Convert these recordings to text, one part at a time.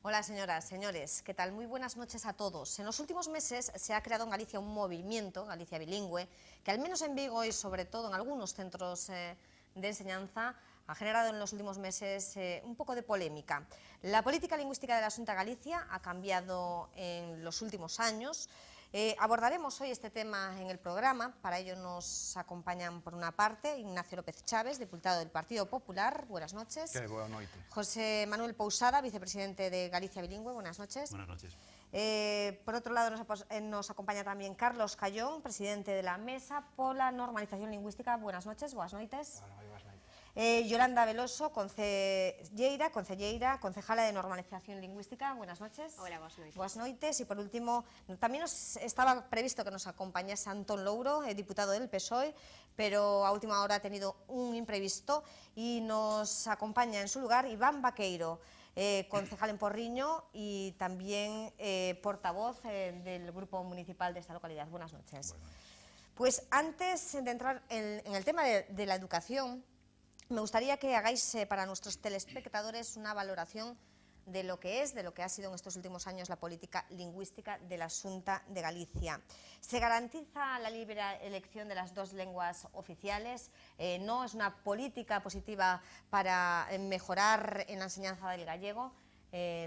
Hola señoras, señores, ¿qué tal? Muy buenas noches a todos. En los últimos meses se ha creado en Galicia un movimiento, Galicia Bilingüe, que al menos en Vigo y sobre todo en algunos centros de enseñanza ha generado en los últimos meses un poco de polémica. La política lingüística de la Xunta de Galicia ha cambiado en los últimos años. Abordaremos hoy este tema en el programa. Para ello nos acompañan, por una parte, Ignacio López Chaves, diputado del Partido Popular. Buenas noches. Buenas noches. José Manuel Pousada, vicepresidente de Galicia Bilingüe. Buenas noches. Buenas noches. Por otro lado, nos acompaña también Carlos Callón, presidente de la Mesa pola Normalización Lingüística. Buenas noches, boas noites. Yolanda Veloso, concelleira, concejala de Normalización Lingüística. Buenas noches. Hola, boas noites. Boas noites. Y por último, también nos estaba previsto que nos acompañase Antón Louro, diputado del PSOE, pero a última hora ha tenido un imprevisto y nos acompaña en su lugar Iván Vaqueiro, concejal en Porriño y también portavoz del Grupo Municipal de esta localidad. Buenas noches. Pues antes de entrar en el tema de la educación, me gustaría que hagáis para nuestros telespectadores una valoración de lo que ha sido en estos últimos años la política lingüística de la Xunta de Galicia. ¿Se garantiza la libre elección de las dos lenguas oficiales? ¿No es una política positiva para mejorar en la enseñanza del gallego?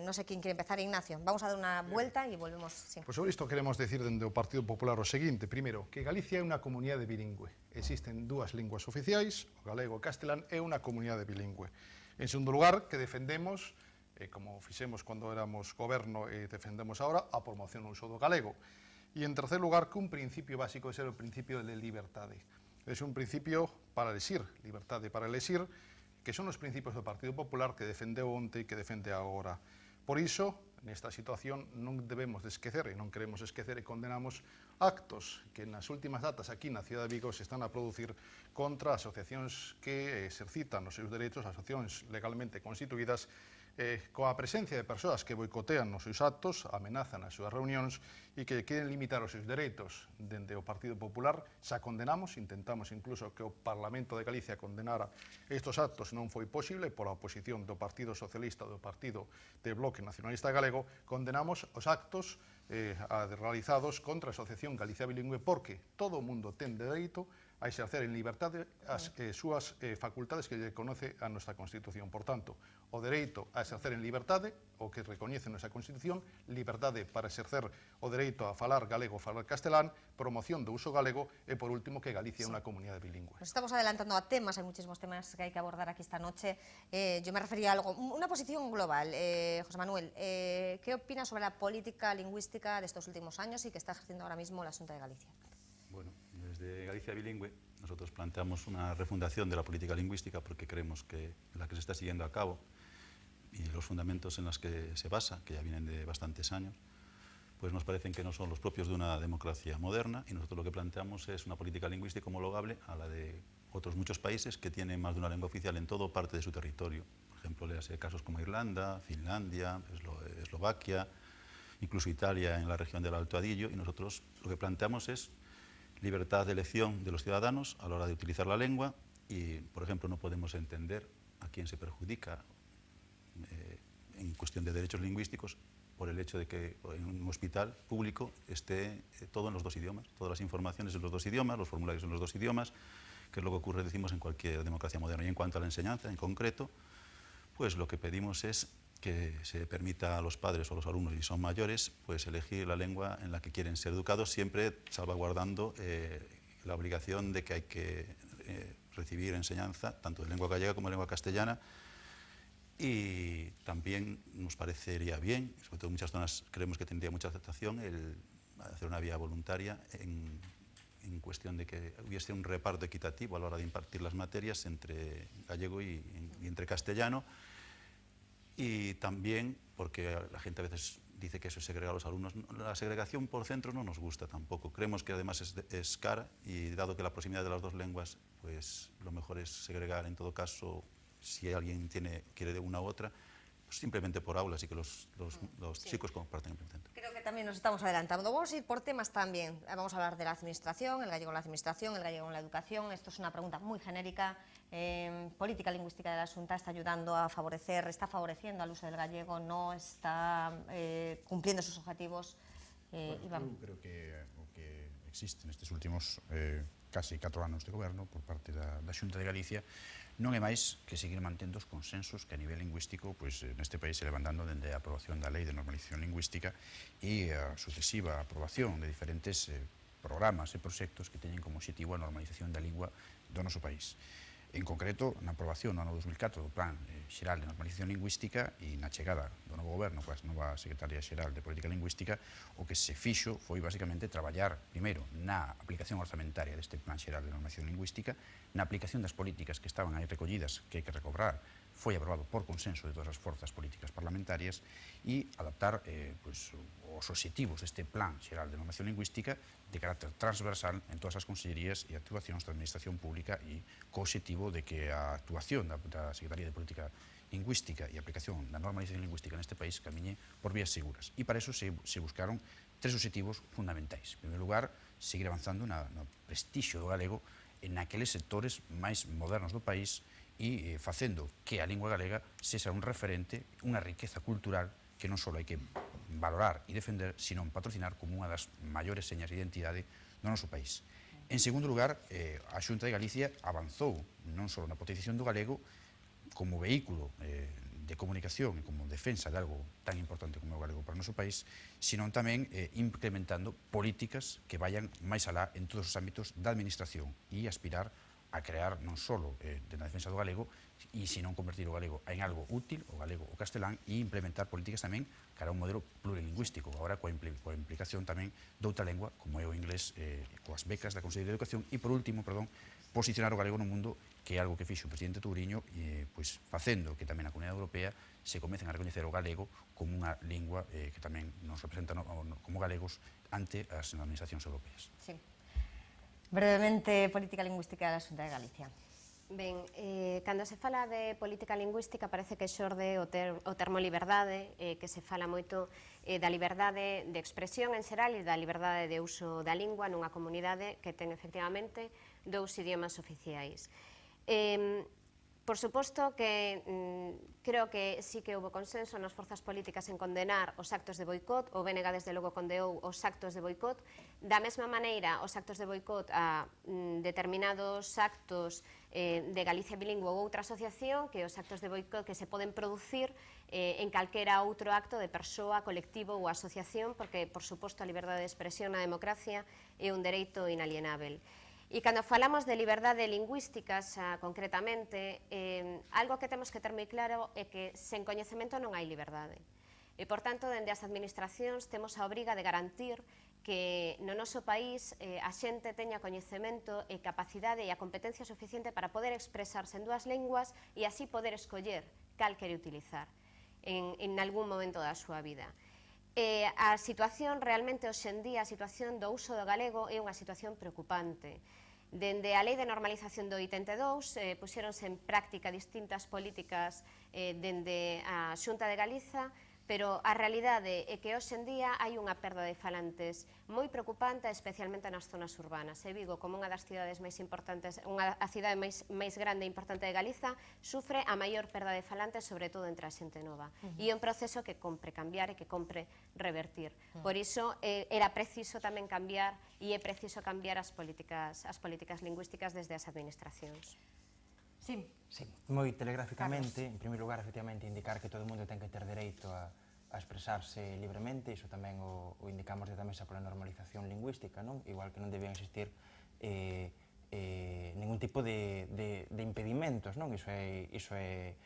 No sé quién quiere empezar, Ignacio. Vamos a dar una vuelta y volvemos. Sí. Pois sobre isto queremos decir dende o Partido Popular o seguinte. Primeiro, que Galicia é unha comunidade bilingüe. Existen dúas linguas oficiais, o galego e o castelán, é unha comunidade bilingüe. En segundo lugar, que defendemos, como fixemos cando éramos goberno e defendemos agora, a promoción do uso do galego. E en terceiro lugar, que un principio básico é ser o principio de liberdade. É un principio para elexir, liberdade para elexir, que son os principios do Partido Popular que defendeu onte e que defende agora. Por iso, nesta situación, non debemos de esquecer, e non queremos esquecer, e condenamos actos que nas últimas datas aquí na cidade de Vigo se están a producir contra asociacións que exercitan os seus dereitos, asociacións legalmente constituídas, coa presencia de persoas que boicotean os seus actos, amenazan as súas reunións e que queren limitar os seus dereitos. Dende o Partido Popular xa condenamos, intentamos incluso que o Parlamento de Galicia condenara estes actos, non foi posible, pola oposición do Partido Socialista do Partido de Bloque Nacionalista Galego, condenamos os actos realizados contra a Asociación Galicia Bilingüe porque todo o mundo ten dereito a exercer en liberdade as súas facultades que lle conoce a nosa Constitución. Por tanto, o dereito a exercer en liberdade, o que recoñece a nosa Constitución, liberdade para exercer o dereito a falar galego, falar castelán, promoción do uso galego e, por último, que Galicia é unha comunidade bilingüe. Nos estamos adelantando a temas, hay muchísimos temas que hay que abordar aquí esta noche. Yo me refería a algo, una posición global. José Manuel, ¿qué opinas sobre la política lingüística de estos últimos años y que está ejerciendo ahora mismo la Xunta de Galicia? Bueno, desde Galicia Bilingüe nosotros planteamos una refundación de la política lingüística porque creemos que la que se está siguiendo a cabo y los fundamentos en los que se basa, que ya vienen de bastantes años, pues nos parecen que no son los propios de una democracia moderna y nosotros lo que planteamos es una política lingüística homologable a la de otros muchos países que tienen más de una lengua oficial en todo parte de su territorio. Por ejemplo, léase casos como Irlanda, Finlandia, Eslovaquia, incluso Italia en la región del Alto Adigio, y nosotros lo que planteamos es libertad de elección de los ciudadanos a la hora de utilizar la lengua y, por ejemplo, no podemos entender a quién se perjudica en cuestión de derechos lingüísticos por el hecho de que en un hospital público esté todo en los dos idiomas, todas las informaciones en los dos idiomas, los formularios en los dos idiomas, que es lo que ocurre, decimos, en cualquier democracia moderna. Y en cuanto a la enseñanza, en concreto, pues lo que pedimos es que se permita a los padres o a los alumnos, si son mayores, pues elegir la lengua en la que quieren ser educados, siempre salvaguardando la obligación de que hay que recibir enseñanza, tanto de lengua gallega como de lengua castellana, y también nos parecería bien, sobre todo en muchas zonas creemos que tendría mucha aceptación, el hacer una vía voluntaria en cuestión de que hubiese un reparto equitativo a la hora de impartir las materias entre gallego y entre castellano, y también porque la gente a veces dice que eso es segregar a los alumnos. La segregación por centros no nos gusta tampoco. Creemos que además es cara y dado que la proximidad de las dos lenguas, pues lo mejor es segregar en todo caso, si alguien quiere de una u otra, simplemente por aulas y que los chicos comparten el centro. Creo que también nos estamos adelantando. Vamos a ir por temas también. Vamos a hablar de la administración, el gallego en la administración, el gallego en la educación. Esto es una pregunta muy genérica. Política lingüística de la Xunta está ayudando a favorecer, está favoreciendo al uso del gallego, no está cumpliendo sus objetivos. Eu creo que o que existe nestes últimos casi 4 anos de goberno por parte da Xunta de Galicia non é máis que seguir mantendo os consensos que a nivel lingüístico neste país se levan dando dende a aprobación da Lei de Normalización Lingüística e a sucesiva aprobación de diferentes programas e proxectos que teñen como objetivo a normalización da lingua do noso país. En concreto, na aprobación no ano 2004 do Plan Xeral de Normalización Lingüística e na chegada do novo goberno coa nova Secretaría Xeral de Política Lingüística, o que se fixo foi basicamente traballar primeiro na aplicación orzamentaria deste Plan Xeral de Normalización Lingüística, na aplicación das políticas que estaban aí recollidas que hai que recobrar, foi aprobado por consenso de todas as forzas políticas parlamentarias e adaptar os obxectivos deste Plan Xeral de Normalización Lingüística de carácter transversal en todas as consellerías e actuacións da Administración Pública e co obxectivo de que a actuación da Secretaría de Política Lingüística e aplicación da normalización lingüística neste país camiñe por vías seguras. E para eso se buscaron 3 obxectivos fundamentais. En primeiro lugar, seguir avanzando no prestixio do galego en aqueles sectores máis modernos do país e facendo que a lingua galega sexa un referente, unha riqueza cultural que non só hai que valorar e defender, sino patrocinar como unha das maiores señas de identidade do noso país. En segundo lugar, a Xunta de Galicia avanzou non só na potenciación do galego como vehículo de comunicación e como defensa de algo tan importante como o galego para o noso país, sino tamén implementando políticas que vayan máis alá en todos os ámbitos da administración e aspirar a crear non só na defensa do galego e senón convertir o galego en algo útil, o galego o castelán, e implementar políticas tamén cara a un modelo plurilingüístico, agora coa implicación tamén doutra lengua, como é o inglés, coas becas da Consellería de Educación, e por último, posicionar o galego no mundo, que é algo que fixo o presidente Touriño, facendo que tamén a Comunidade Europea se comecen a recoñecer o galego como unha lingua que tamén nos representa como galegos ante as administracións europeas. Sí. Brevemente, política lingüística da Xunta de Galicia. Ben, cando se fala de política lingüística parece que xorde o termo liberdade, que se fala moito da liberdade de expresión en xeral e da liberdade de uso da lingua nunha comunidade que ten efectivamente 2 idiomas oficiais. Por suposto que creo que sí que houve consenso nas forzas políticas en condenar os actos de boicot, o BNG desde logo condeou os actos de boicot, da mesma maneira os actos de boicot a determinados actos de Galicia Bilingüe ou outra asociación, que os actos de boicot que se poden producir en calquera outro acto de persoa, colectivo ou asociación, porque, por suposto, a liberdade de expresión na democracia é un dereito inalienável. E cando falamos de liberdade lingüística, concretamente, algo que temos que ter moi claro é que sen coñecemento non hai liberdade. E, por tanto, dende as administracións temos a obriga de garantir que no noso país a xente teña coñecemento e capacidade e a competencia suficiente para poder expresarse en 2 linguas e así poder escoller cal quere utilizar en algún momento da súa vida. A situación realmente hoxe en día, a situación do uso do galego é unha situación preocupante. Dende a Lei de Normalización do 82 puxéronse en práctica distintas políticas dende a Xunta de Galiza, pero a realidade é que hoxe en día hai unha perda de falantes moi preocupante, especialmente nas zonas urbanas. E Vigo, como unha das cidades máis importantes, a cidade máis grande e importante de Galiza, sufre a maior perda de falantes, sobre todo entre a xente nova. E é un proceso que compre cambiar e que compre revertir. Por iso era preciso tamén cambiar e é preciso cambiar as políticas lingüísticas desde as administracións. Sí. Sí, moi telegráficamente, en primeiro lugar, efectivamente, indicar que todo o mundo ten que ter dereito a expresarse libremente, iso tamén o indicamos desde a Mesa pola Normalización Lingüística, non? Igual que non debían existir ningún tipo de impedimentos, non? Iso é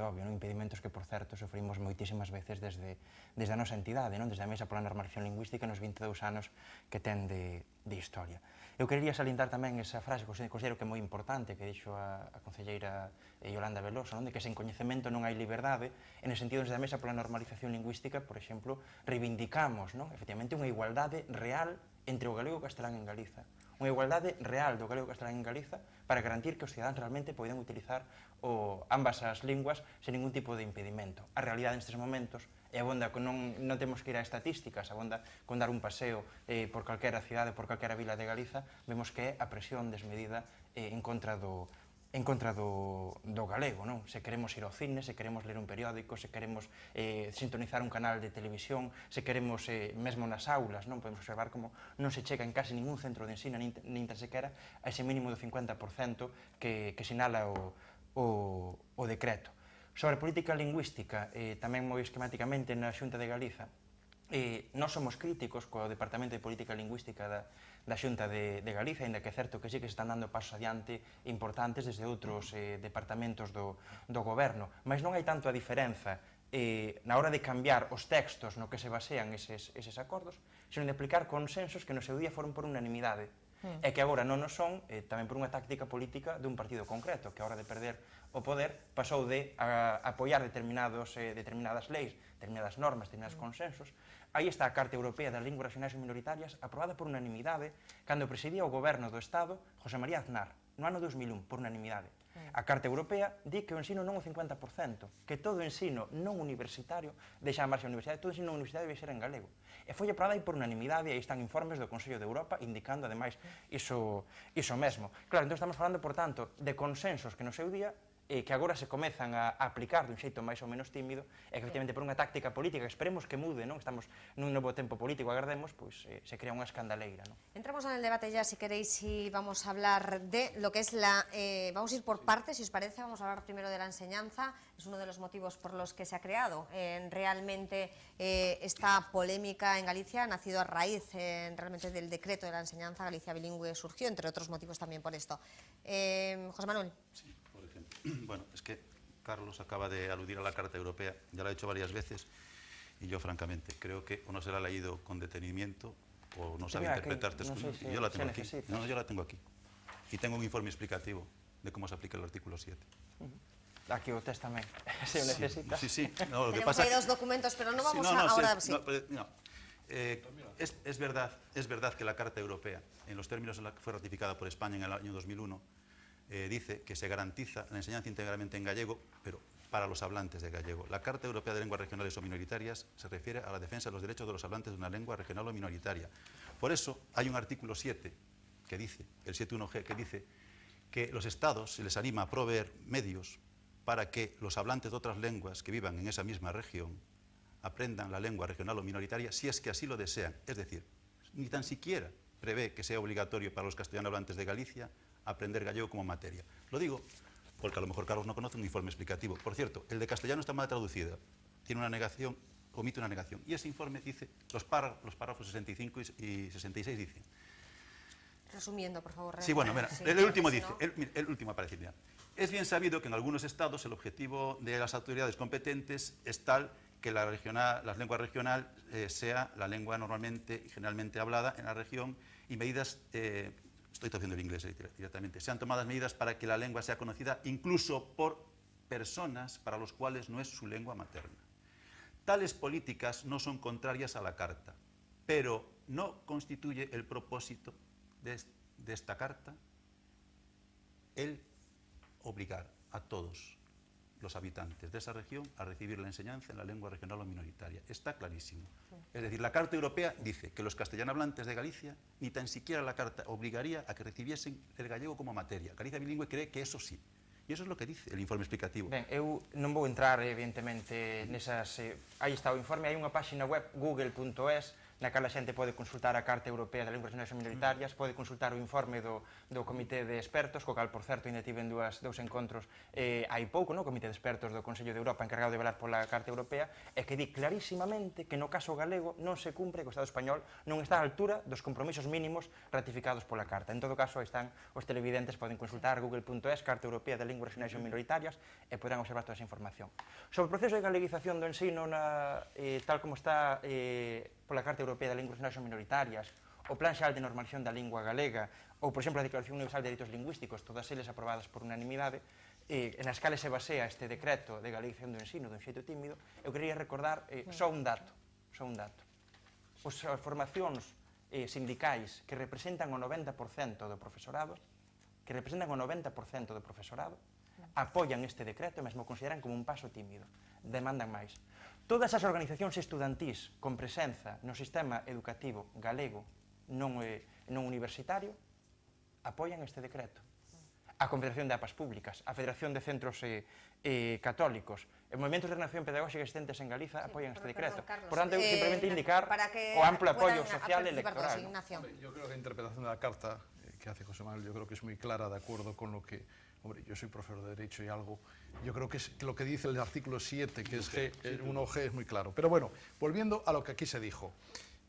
obvio, non? Impedimentos que, por certo, sofrimos moitísimas veces desde a nosa entidade, non? Desde a Mesa pola Normalización Lingüística nos 22 anos que ten de historia. Eu quería salientar tamén esa frase que considero que é moi importante, que dixo a concelleira Yolanda Veloso, non? De que sen coñecemento non hai liberdade, en el sentido desde a Mesa pola Normalización Lingüística, por exemplo, reivindicamos, non? Efectivamente, unha igualdade real entre o galego e o castelán en Galiza. unha igualdade real do galego e castelán en Galiza para garantir que os cidadáns realmente poden utilizar ambas as linguas sen ningún tipo de impedimento. A realidade nestes momentos é abonda que non temos que ir a estatísticas, abonda con dar un paseo por calquera cidade, por calquera vila de Galiza, vemos que é a presión desmedida en contra do galego, non? Se queremos ir ao cine, se queremos ler un periódico, se queremos sintonizar un canal de televisión, se queremos, mesmo nas aulas, non? Podemos observar como non se chega en casi ningún centro de ensino, nin tan sequera a ese mínimo do 50% que sinala o decreto. Sobre política lingüística, tamén moi esquemáticamente na Xunta de Galiza, nós somos críticos co Departamento de Política Lingüística da Xunta de Galiza, ainda que é certo que sí que se están dando pasos adiante importantes desde outros departamentos do goberno, mas non hai tanto a diferenza na hora de cambiar os textos no que se basean eses acordos, senón de aplicar consensos que no seu día foron por unanimidade, e que agora non o son tamén por unha táctica política dun partido concreto, que a hora de perder o poder pasou de apoiar determinadas leis, determinadas normas, determinados consensos. Aí está a Carta Europea das Linguas Regionais e Minoritarias, aprobada por unanimidade, cando presidía o goberno do Estado José María Aznar, no ano 2001, por unanimidade. A Carta Europea di que o ensino non o 50%, que todo o ensino non universitario, deixa a marxa a universidade, todo o ensino non universitario debe ser en galego. E foi aprobada aí por unanimidade, e aí están informes do Consello de Europa indicando, ademais, iso mesmo. Claro, entón estamos falando, por tanto, de consensos que no seu día que agora se comezan a aplicar dun xeito máis ou menos tímido, e que efectivamente por unha táctica política que esperemos que mude, non? Estamos nun novo tempo político, agardemos, pois se crea unha escandaleira, non? Entramos en el debate ya, si queréis, y vamos a hablar de lo que es vamos a ir por partes, si os parece. Vamos a hablar primero de la enseñanza. Es uno de los motivos por los que se ha creado realmente esta polémica en Galicia. Ha nacido a raíz realmente del decreto de la enseñanza. Galicia bilingüe surgió, entre otros motivos, también por esto. José Manuel. Sí, por ejemplo. Bueno, es que Carlos acaba de aludir a la Carta Europea, ya lo ha hecho varias veces, y yo francamente creo que o no se la ha leído con detenimiento o no sabe interpretar textos. Yo la tengo aquí. No, yo la tengo aquí. Y tengo un informe explicativo de cómo se aplica el artículo 7. Aquí o test tamén, se o necesita. Sí. No, lo que Tenemos pasa ahí dos documentos, pero no vamos ahora... Es verdad que la Carta Europea, en los términos en la que fue ratificada por España en el año 2001, dice que se garantiza la enseñanza íntegramente en gallego, pero para los hablantes de gallego. La Carta Europea de Lenguas Regionales o Minoritarias se refiere a la defensa de los derechos de los hablantes de una lengua regional o minoritaria. Por eso hay un artículo 7 que dice, el 7.1g, que dice que los estados se les anima a proveer medios para que los hablantes de otras lenguas que vivan en esa misma región aprendan la lengua regional o minoritaria si es que así lo desean. Es decir, ni tan siquiera prevé que sea obligatorio para los castellanos hablantes de Galicia aprender gallego como materia. Lo digo porque a lo mejor Carlos no conoce un informe explicativo. Por cierto, el de castellano está mal traducido, tiene una negación, omite una negación. Y ese informe dice, los párrafos 65 y 66 dicen... Resumiendo, por favor. Sí, bueno, mira, el último dice, el último aparece, mira. Es bien sabido que en algunos estados el objetivo de las autoridades competentes es tal que las lenguas regional sea la lengua normalmente y generalmente hablada en la región, y medidas... estoy traduciendo el inglés directamente, sean tomadas medidas para que la lengua sea conocida incluso por personas para los cuales no es su lengua materna. Tales políticas no son contrarias a la Carta, pero no constituye el propósito de esta Carta el obligar a todos los habitantes de esa región a recibir la enseñanza en la lengua regional o minoritaria. Está clarísimo. Es decir, la Carta Europea dice que los castellano hablantes de Galicia, ni tan siquiera la Carta obligaría a que recibiesen el gallego como materia. Galicia bilingüe cree que eso sí. E iso é o que dice el informe explicativo. Ben, eu non vou entrar, evidentemente, nesas... aí está o informe, hai unha páxina web, google.es, na cal a xente pode consultar a Carta Europea de Linguas Regionais e Minoritarias, pode consultar o informe do Comité de Expertos, co cal, por certo, ainda tiven dous encontros hai pouco, no Comité de Expertos do Consello de Europa encargado de velar pola Carta Europea, e que di clarísimamente que no caso galego non se cumpre, que o Estado español non está á altura dos compromisos mínimos ratificados pola Carta. En todo caso, aí están os televidentes, poden consultar google.es, Carta Europea de Linguas Regionais e Minoritarias, e poderán observar toda esa información. Sobre o proceso de galeguización do ensino, tal como está pola Carta Europea de Linguas Regionais e Minoritarias, o Plan Xeral de Normalización da Lingua Galega, ou, por exemplo, a Declaración Universal de Dereitos Lingüísticos, todas eles aprobadas por unanimidade, nas cales se basea este decreto de galeguización do ensino dun xeito tímido, eu quería recordar só un dato. As formacións sindicais que representan o 90% do profesorado, apoian este decreto e mesmo consideran como un paso tímido, demandan máis. Todas as organizacións estudantís con presenza no sistema educativo galego non universitario apoian este decreto. A Confederación de APAs Públicas, a Federación de Centros Católicos, e movimentos de renovación pedagóxica existentes en Galiza apoian este decreto. Por tanto, simplemente indicar o amplio apoio social e electoral. Yo creo que la interpretación de la carta que hace José Manuel, yo creo que es muy clara, de acuerdo con lo que... Hombre, yo soy profesor de Derecho y algo... Yo creo que, lo que dice el artículo 7, que es G, 1G, es muy claro. Pero bueno, volviendo a lo que aquí se dijo.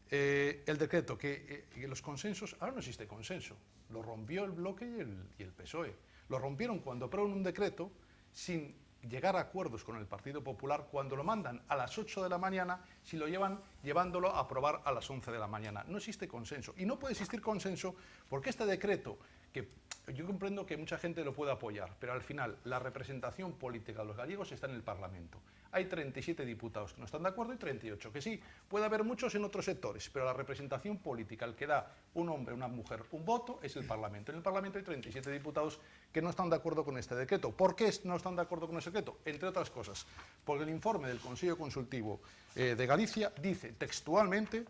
El decreto, que los consensos... Ahora no existe consenso. Lo rompió el bloque y el PSOE. Lo rompieron cuando aprueban un decreto sin llegar a acuerdos con el Partido Popular, cuando lo mandan a las 8 de la mañana, si lo llevándolo a aprobar a las 11 de la mañana. No existe consenso. Y no puede existir consenso porque este decreto, que yo comprendo que mucha gente lo puede apoyar, pero al final la representación política de los gallegos está en el Parlamento. Hay 37 diputados que no están de acuerdo y 38 que sí. Puede haber muchos en otros sectores, pero la representación política, el que da un hombre, una mujer, un voto, es el Parlamento. En el Parlamento hay 37 diputados que no están de acuerdo con este decreto. ¿Por qué no están de acuerdo con este decreto? Entre otras cosas, porque el informe del Consejo Consultivo de Galicia dice textualmente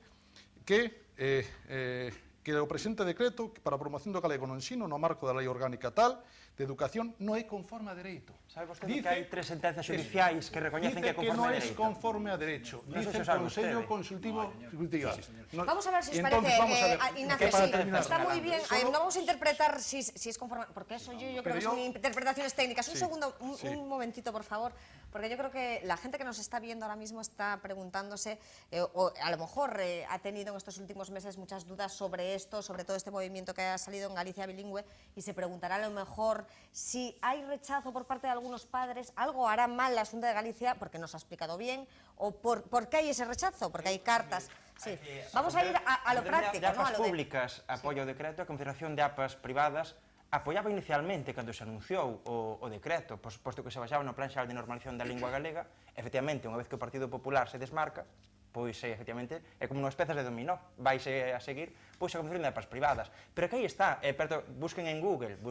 que o presente decreto para a promoción do galego no ensino no marco da lei orgánica tal de educación non é conforme a dereito. Sabe vostede que hai 3 sentencias judiciais que recoñecen que é conforme a dereito? Dice que non é conforme a derecho. Dice el Consejo Consultivo. Vamos a ver si os parece, Ignacio, está muy bien, no vamos a interpretar si es conforme, porque eso yo creo que son interpretaciones técnicas. Un segundo, un momentito, por favor, porque yo creo que la gente que nos está viendo ahora mismo está preguntándose, o a lo mejor ha tenido en estos últimos meses muchas dudas sobre esto, sobre todo este movimiento que ha salido en Galicia bilingüe, y se preguntará a lo mejor si hay rechazo por parte de algunos padres, algo hará mal la Xunta de Galicia, porque nos ha explicado bien, o por qué hay ese rechazo, porque hay cartas. Sí. Vamos a ir a lo práctico, de APAs ¿no? públicas apoia o decreto, a Confederación de APAs privadas apoiaba inicialmente, cando se anunciou o decreto, posto que se basaba no Plan Xeral de Normalización da Lingua Galega, efectivamente, unha vez que o Partido Popular se desmarca, pois efectivamente é como unhas pezas de dominó, vaise a seguir pois a Confederación de APAs privadas. Pero que aí está, busquen en Google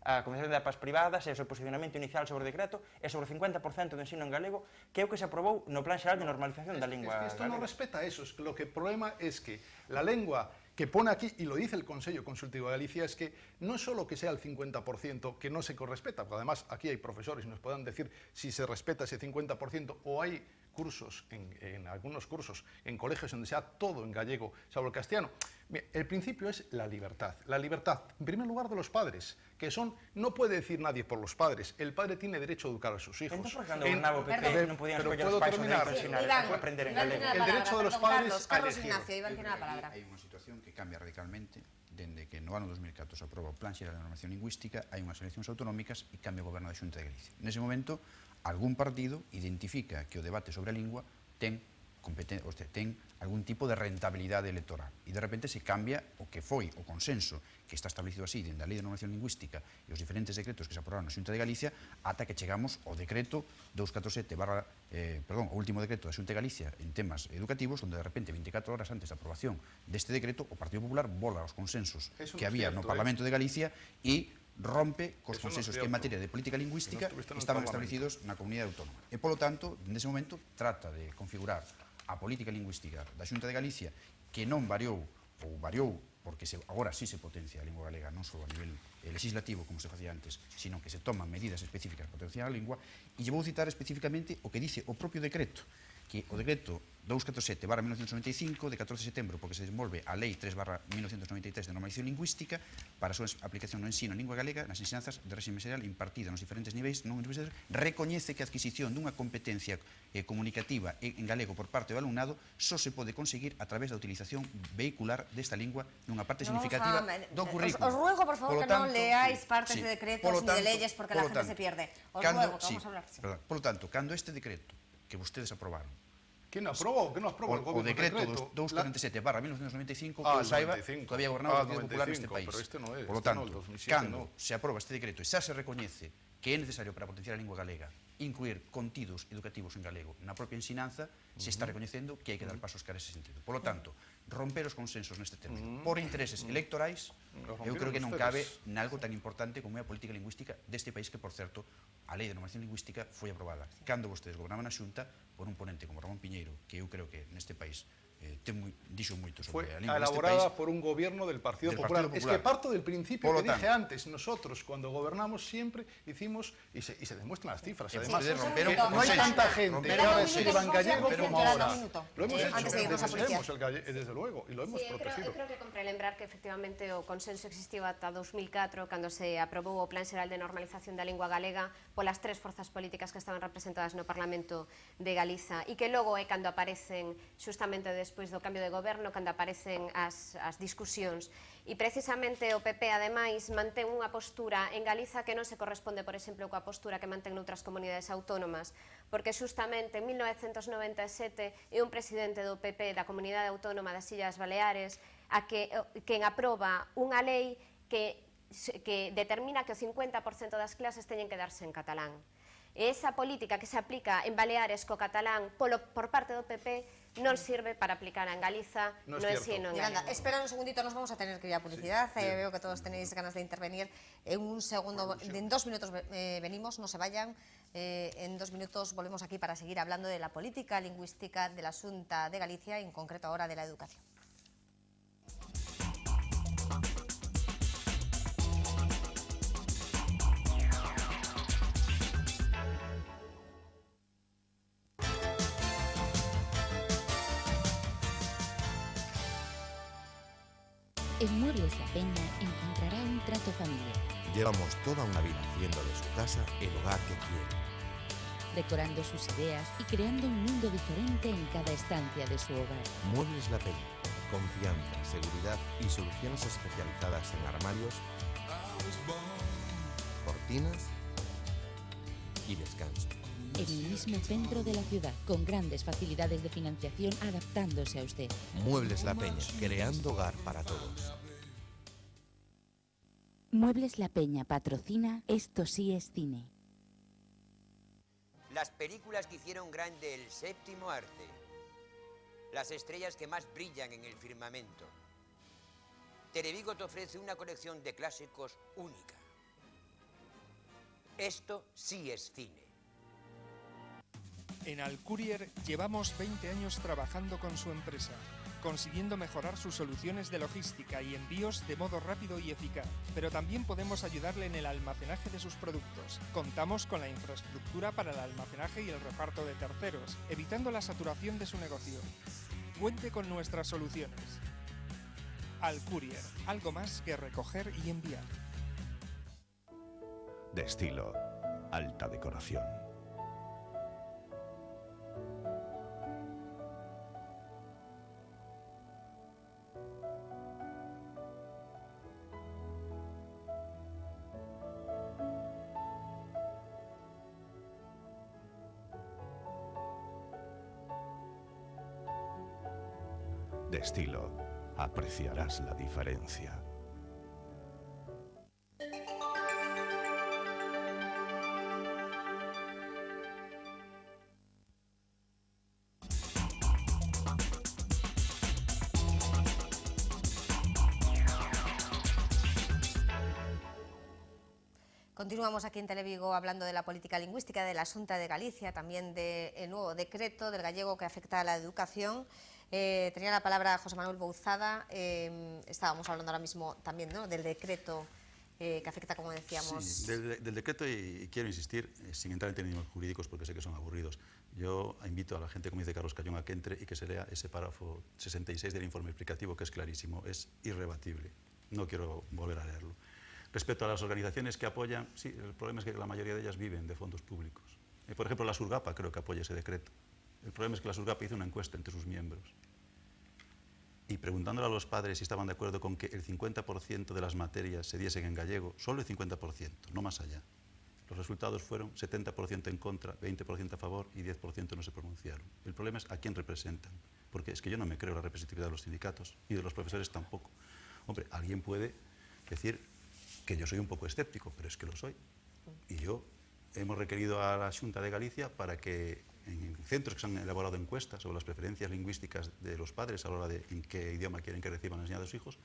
a Confederación de APAs privadas e o seu posicionamento inicial sobre o decreto é sobre o 50% do ensino en galego, que é o que se aprobou no Plan Xeral de Normalización da Lingua Galega. Esto no respeta eso, lo que el problema es que la lengua que pone aquí, y lo dice el Consejo Consultivo de Galicia, es que no solo que sea el 50% que no se correspeta, porque además aquí hay profesores y nos puedan decir si se respeta ese 50% o hay cursos, en algunos cursos, en colegios donde sea todo en gallego, salvo el castellano. Bien, el principio es la libertad, en primer lugar de los padres, que son, no puede decir nadie por los padres, el padre tiene derecho a educar a sus hijos. Entón, por cando gobernaba o PP, non podían escoller os pais onde aprender en galego. El derecho de los padres a Carlos elegir. Ignacio, Iván tiene la palabra. Hai unha situación que cambia radicalmente dende que no ano 2004 se aproba o Plan Xeral de Normación Lingüística, hai unhas eleccións autonómicas e cambia o goberno da Xunta de Galicia. Nese momento, algún partido identifica que o debate sobre a lingua ten algún tipo de rentabilidade electoral e de repente se cambia o que foi o consenso que está establecido así dende a Lei de Normación Lingüística e os diferentes decretos que se aprobaron na Xunta de Galicia ata que chegamos ao decreto 247 o último decreto da Xunta de Galicia en temas educativos, onde de repente 24 horas antes da aprobación deste decreto o Partido Popular bola os consensos que había no Parlamento de Galicia e rompe cos consensos que en materia de política lingüística estaban establecidos na comunidade autónoma. E, polo tanto, nese momento, trata de configurar a política lingüística da Xunta de Galicia que non variou, ou variou porque agora sí se potencia a lingua galega non só a nivel legislativo como se facía antes, sino que se toman medidas específicas para potenciar a lingua, e lle vou citar especificamente o que dice o propio decreto, que o decreto 247/1995 de 14 de setembro, porque se desenvolve a Lei 3/1993 de Normalización Lingüística para a súa aplicación no ensino en lingua galega nas ensinanzas de réxime xeral impartida nos diferentes niveis non universitarios, recoñece que a adquisición dunha competencia comunicativa en galego por parte do alumnado só se pode conseguir a través da utilización vehicular desta lingua nunha parte significativa do currículo. Os ruego, por favor, que non leáis partes de decretos ni de leyes porque la gente se pierde. Os ruego, que vamos a hablar. Por lo tanto, cando este decreto que vostedes aprobaron ¿Quién aprobó? ¿Quién aprobó? O decreto 247/1995, que os saiba, todavía gobernaba o Partido Popular neste país. Pero este no é, Por lo tanto, cando se aproba este decreto e xa se recoñece que é necesario para potenciar a lingua galega incluir contidos educativos en galego na propia ensinanza, se está recoñecendo que hai que dar pasos cara ese sentido. Por lo tanto, romper os consensos neste término por intereses electorais, eu creo que non cabe nalgo tan importante como é a política lingüística deste país, que, por certo, a Lei de Normación Lingüística foi aprobada cando vostedes gobernaban a Xunta por un ponente como Ramón Piñeiro, que eu creo que neste país dixo moito Fue sobre a lingua deste elaborada país. por un gobierno del Partido Del Popular. Partido Es que Popular. parto del principio Por lo que dije tanto. antes, nosotros cuando gobernamos siempre hicimos, y se demuestran las cifras, además, ustedes que rompieron no hay consenso. tanta gente Rompieron que ahora consenso. escriban gallego Pero como un ahora. minuto, Lo hemos hecho, antes de irnos a defendemos publicidad. desde luego, y lo hemos protegido. Eu creo que compre lembrar que efectivamente o consenso existiu ata 2004 cando se aprobou o Plan Xeral de Normalización da Lingua Galega polas tres forzas políticas que estaban representadas no Parlamento de Galiza e que logo é cando aparecen xustamente despois do cambio de goberno, cando aparecen as discusións. E precisamente o PP, ademais, mantén unha postura en Galiza que non se corresponde, por exemplo, coa postura que mantén noutras comunidades autónomas, porque xustamente en 1997 é un presidente do PP da Comunidade Autónoma das Illas Baleares quen aproba unha lei que determina que o 50% das clases teñen que darse en catalán. E esa política que se aplica en Baleares co catalán por parte do PP non sirve para aplicar en Galiza, No es no cierto. ensino en Yolanda, galego. espera un segundito, nos vamos a tener que ir a publicidad. Veo que todos tenéis ganas de intervenir. En un segundo, en 2 minutos venimos, no se vayan. En 2 minutos volvemos aquí para seguir hablando de la política lingüística de la Xunta de Galicia y en concreto ahora de la educación. En Muebles La Peña encontrará un trato familiar, Llevamos toda una vida haciendo de su casa el hogar que quiere. decorando sus ideas y creando un mundo diferente en cada estancia de su hogar. Muebles La Peña. Confianza, seguridad y soluciones especializadas en armarios, cortinas y descanso. En el mismo centro de la ciudad, con grandes facilidades de financiación adaptándose a usted. Muebles La Peña, creando hogar para todos. Muebles La Peña patrocina Esto sí es cine. Las películas que hicieron grande el séptimo arte. Las estrellas que más brillan en el firmamento. Televigo te ofrece una colección de clásicos única. Esto sí es cine. En Alcourier llevamos 20 años trabajando con su empresa, consiguiendo mejorar sus soluciones de logística y envíos de modo rápido y eficaz. Pero también podemos ayudarle en el almacenaje de sus productos. Contamos con la infraestructura para el almacenaje y el reparto de terceros, evitando la saturación de su negocio. Cuente con nuestras soluciones. Alcourier, algo más que recoger y enviar. De estilo, alta decoración. De estilo, apreciarás la diferencia. Continuamos aquí en Televigo hablando de la política lingüística de la Xunta de Galicia, también del nuevo decreto del gallego que afecta a la educación. Tenía la palabra José Manuel Bouzada. Estábamos hablando ahora mismo también, ¿no?, del decreto que afecta, como decíamos... Sí, del decreto, y quiero insistir, sin entrar en términos jurídicos porque sé que son aburridos, yo invito a la gente, como dice Carlos Cayón, a que entre y que se lea ese párrafo 66 del informe explicativo, que es clarísimo, es irrebatible. No quiero volver a leerlo. Respecto a las organizaciones que apoyan, sí, el problema es que la mayoría de ellas viven de fondos públicos. Por ejemplo, la Surgapa creo que apoya ese decreto. El problema es que la Surgapa hizo una encuesta entre sus miembros. Y preguntándole a los padres si estaban de acuerdo con que el 50% de las materias se diesen en gallego, solo el 50%, no más allá. Los resultados fueron 70% en contra, 20% a favor y 10% no se pronunciaron. El problema es a quién representan, porque es que yo no me creo la representatividad de los sindicatos y de los profesores tampoco. Hombre, alguien puede decir que yo soy un poco escéptico, pero es que lo soy. Y hemos requerido a la Xunta de Galicia para que en centros que se han elaborado encuestas sobre las preferencias lingüísticas de los padres a la hora de en qué idioma quieren que reciban la enseñanza de sus hijos,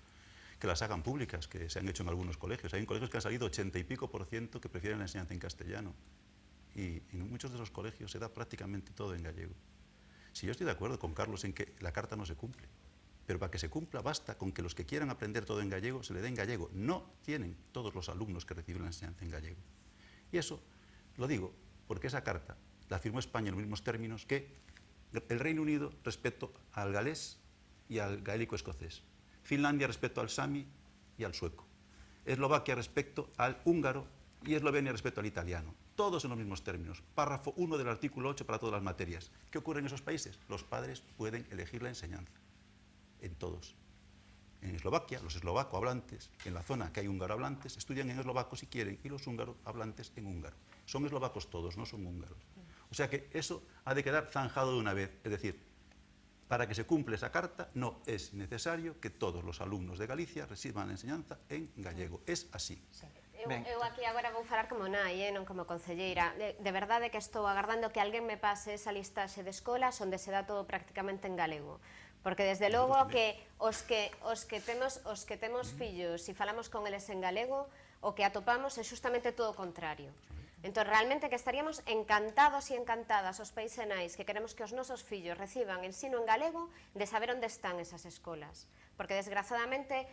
que las hagan públicas, que se han hecho en algunos colegios. Hay colegios que han salido 80 y pico % que prefieren la enseñanza en castellano. Y en muchos de esos colegios se da prácticamente todo en gallego. Si yo estoy de acuerdo con Carlos en que la carta no se cumple, pero para que se cumpla basta con que los que quieran aprender todo en gallego se le dé en gallego. No tienen todos los alumnos que reciben la enseñanza en gallego. Y eso lo digo porque esa carta la firmó España en los mismos términos que el Reino Unido respecto al galés y al gaélico escocés, Finlandia respecto al sami y al sueco, Eslovaquia respecto al húngaro y Eslovenia respecto al italiano. Todos en los mismos términos. Párrafo 1 del artículo 8 para todas las materias. ¿Qué ocurre en esos países? Los padres pueden elegir la enseñanza. En todos. En Eslovaquia, los eslovaco hablantes, en la zona que hay húngaro hablantes, estudian en eslovaco si quieren, y los húngaro hablantes en húngaro. Son eslovacos todos, no son húngaros. O sea que eso ha de quedar zanjado de una vez. Es decir, para que se cumpla esa carta no es necesario que todos los alumnos de Galicia reciban la enseñanza en gallego. Es así. Sí. Eu aquí agora vou falar como nai, non como concelleira. De verdade que estou agardando que alguén me pase esa listaxe de escolas onde se dá todo prácticamente en galego. Porque desde logo que os que temos fillos e falamos con eles en galego, o que atopamos é justamente todo o contrario. Entón, realmente que estaríamos encantados e encantadas os países nais que queremos que os nosos fillos reciban ensino en galego de saber onde están esas escolas. Porque, desgrazadamente,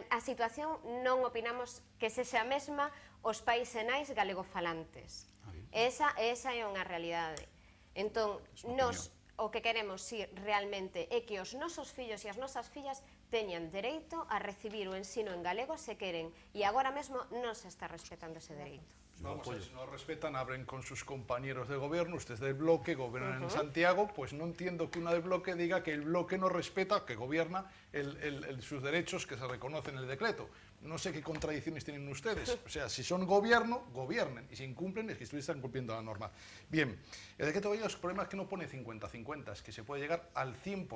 a situación non opinamos que sexa a mesma os países nais galegofalantes. Esa é unha realidade. Entón, nos o que queremos realmente é que os nosos fillos e as nosas fillas teñan dereito a recibir o ensino en galego se queren, e agora mesmo non se está respetando ese dereito. Vamos a ver, si no respetan, abren con sus compañeros de gobierno, ustedes del bloque, gobiernan en Santiago, pues no entiendo que una del bloque diga que el bloque no respeta, que gobierna sus derechos que se reconocen en el decreto. No sé qué contradicciones tienen ustedes. O sea, si son gobierno, gobiernen. Y si incumplen, es que ustedes están cumpliendo la norma. Bien, el decreto de los problemas es que no pone 50-50, es que se puede llegar al 100%.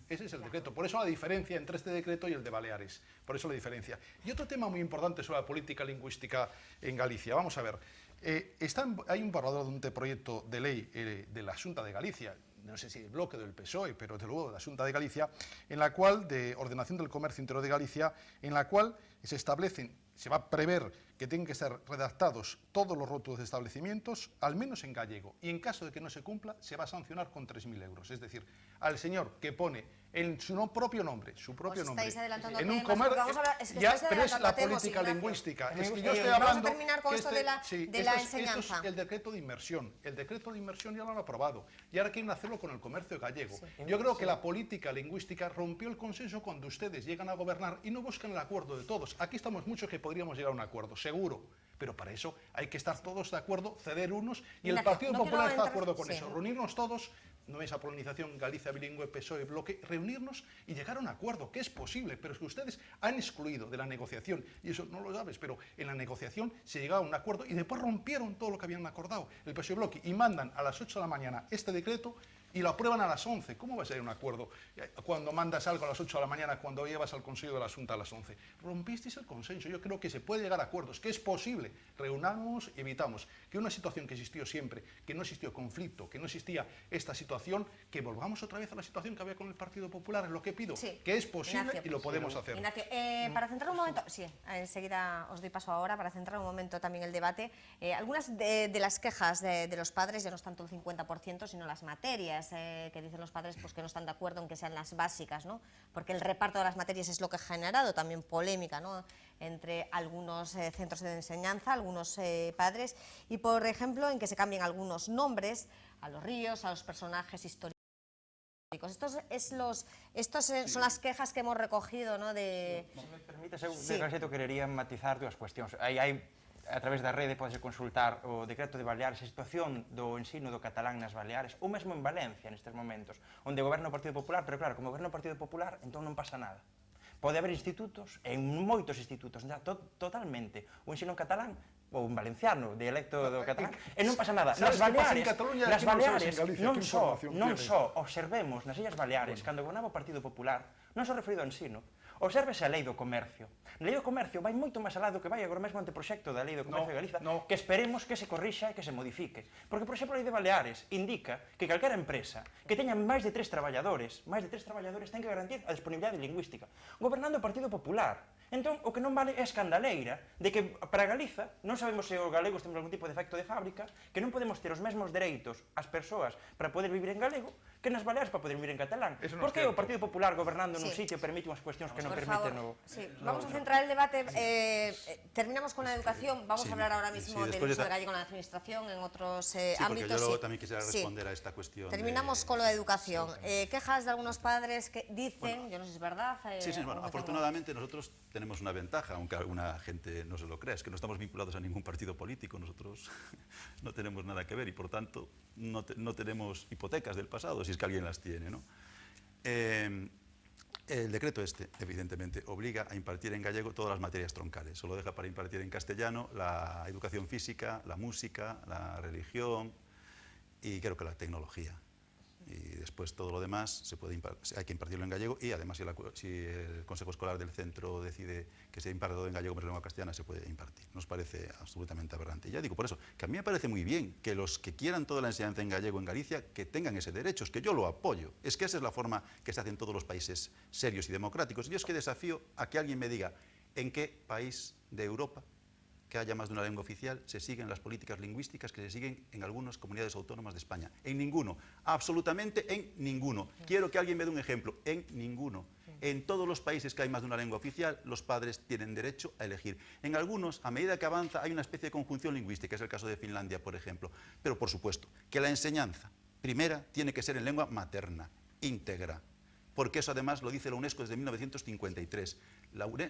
Ese es el decreto. Por eso la diferencia entre este decreto y el de Baleares. Por eso la diferencia. Y otro tema muy importante sobre la política lingüística en Galicia. Vamos a ver. Hay un borrador de un proyecto de ley de la Xunta de Galicia, no sé si el bloque del PSOE, pero desde luego de la Xunta de Galicia, en la cual, de ordenación del comercio interior de Galicia, en la cual se va a prever que tienen que ser redactados todos los rótulos de establecimientos, al menos en gallego, y en caso de que no se cumpla, se va a sancionar con 3.000 euros. Es decir, al señor que pone en su propio nombre, en un comercio, pero es la política lingüística. Es que yo estoy hablando vamos a terminar con esto de la enseñanza. Esto es el decreto de inmersión. El decreto de inmersión ya lo han aprobado. Y ahora quieren hacerlo con el comercio gallego. Yo creo que la política lingüística rompió el consenso cuando ustedes llegan a gobernar y no buscan el acuerdo de todos. Aquí estamos muchos que podríamos llegar a un acuerdo, seguro. Pero para eso hay que estar todos de acuerdo, ceder unos, y el Partido Popular está de acuerdo con eso. Reunirnos todos, no esa polinización Galicia bilingüe, PSOE, bloque, reunirnos y llegar a un acuerdo, que es posible, pero es que ustedes han excluido de la negociación, y eso no lo sabes, pero en la negociación se llegaba a un acuerdo y después rompieron todo lo que habían acordado, el PSOE bloque, y mandan a las 8 de la mañana este decreto y lo aprueban a las 11. ¿Cómo va a ser un acuerdo cuando mandas algo a las 8 de la mañana, cuando llevas al Consejo de la Xunta a las 11? Rompisteis el consenso. Yo creo que se puede llegar a acuerdos, que es posible. Reunamos y evitamos que una situación que existió siempre, que no existió conflicto, que no existía esta situación, que volvamos otra vez a la situación que había con el Partido Popular. Es lo que pido, que es posible, Ignacio, y lo podemos hacer. Ignacio, para centrar un momento, enseguida os doy paso ahora, para centrar un momento también el debate, algunas de las quejas de los padres, ya no es tanto el 50%, sino las materias que dicen los padres, pues que no están de acuerdo en que sean las básicas, ¿no? Porque el reparto de las materias es lo que ha generado también polémica, ¿no?, entre algunos centros de enseñanza, algunos padres, y por ejemplo en que se cambien algunos nombres a los ríos, a los personajes históricos. Estos son las quejas que hemos recogido, ¿no? Se me permites, eu querería matizar dúas cuestións. A través da rede podes consultar o decreto de Baleares, a situación do ensino do catalán nas Baleares, ou mesmo en Valencia nestes momentos, onde goberna o Partido Popular, pero claro, como goberna o Partido Popular, entón non pasa nada. Pode haber institutos, en moitos institutos, totalmente, o ensino en catalán, ou en valenciano, dialecto do catalán, e non pasa nada. Nas Baleares, non só observemos nas Illas Baleares, cando gobernaba o Partido Popular, non só referido ao ensino, Obsérvese a lei do comercio. A lei do comercio vai moito máis alá do que vai agora mesmo anteproxecto da lei do comercio de Galiza, que esperemos que se corrixa e que se modifique. Porque, por exemplo, a lei de Baleares indica que calquera empresa que teña máis de 3 traballadores ten que garantir a disponibilidade lingüística. Gobernando o Partido Popular. Entón, o que non vale é a escandaleira de que para Galiza non sabemos se os galegos temos algún tipo de efecto de fábrica, que non podemos ter os mesmos dereitos as persoas para poder vivir en galego que nas Baleares para poder vivir en catalán. Por que o Partido Popular gobernando nun sitio permite unhas cuestións que non permiten no... Vamos a centrar el debate. Terminamos con la educación. Vamos a hablar ahora mismo del uso de gallego en la administración, en otros ámbitos. Porque yo también quisiera responder a esta cuestión. Terminamos con lo de educación. Quejas de algunos padres que dicen, yo no sé si es verdad. Bueno, afortunadamente nosotros tenemos una ventaja, aunque alguna gente no se lo crea, es que no estamos vinculados a ningún partido político, nosotros no tenemos nada que ver y por tanto no tenemos hipotecas del pasado, si es que alguien las tiene, ¿no? El decreto este, evidentemente, obliga a impartir en gallego todas las materias troncales. Solo deja para impartir en castellano la educación física, la música, la religión y creo que la tecnología. Y después todo lo demás hay que impartirlo en gallego y además si el Consejo Escolar del centro decide que se imparte todo en gallego pero en lengua castellana se puede impartir. Nos parece absolutamente aberrante. Y ya digo por eso, que a mí me parece muy bien que los que quieran toda la enseñanza en gallego en Galicia que tengan ese derecho, es que yo lo apoyo. Es que esa es la forma que se hace en todos los países serios y democráticos. Yo es que desafío a que alguien me diga en qué país de Europa que haya más de una lengua oficial, se siguen las políticas lingüísticas que se siguen en algunas comunidades autónomas de España. En ninguno, absolutamente en ninguno. Quiero que alguien me dé un ejemplo, en ninguno. En todos los países que hay más de una lengua oficial, los padres tienen derecho a elegir. En algunos, a medida que avanza, hay una especie de conjunción lingüística, es el caso de Finlandia, por ejemplo. Pero, por supuesto, que la enseñanza primera tiene que ser en lengua materna, íntegra, porque eso además lo dice la UNESCO desde 1953.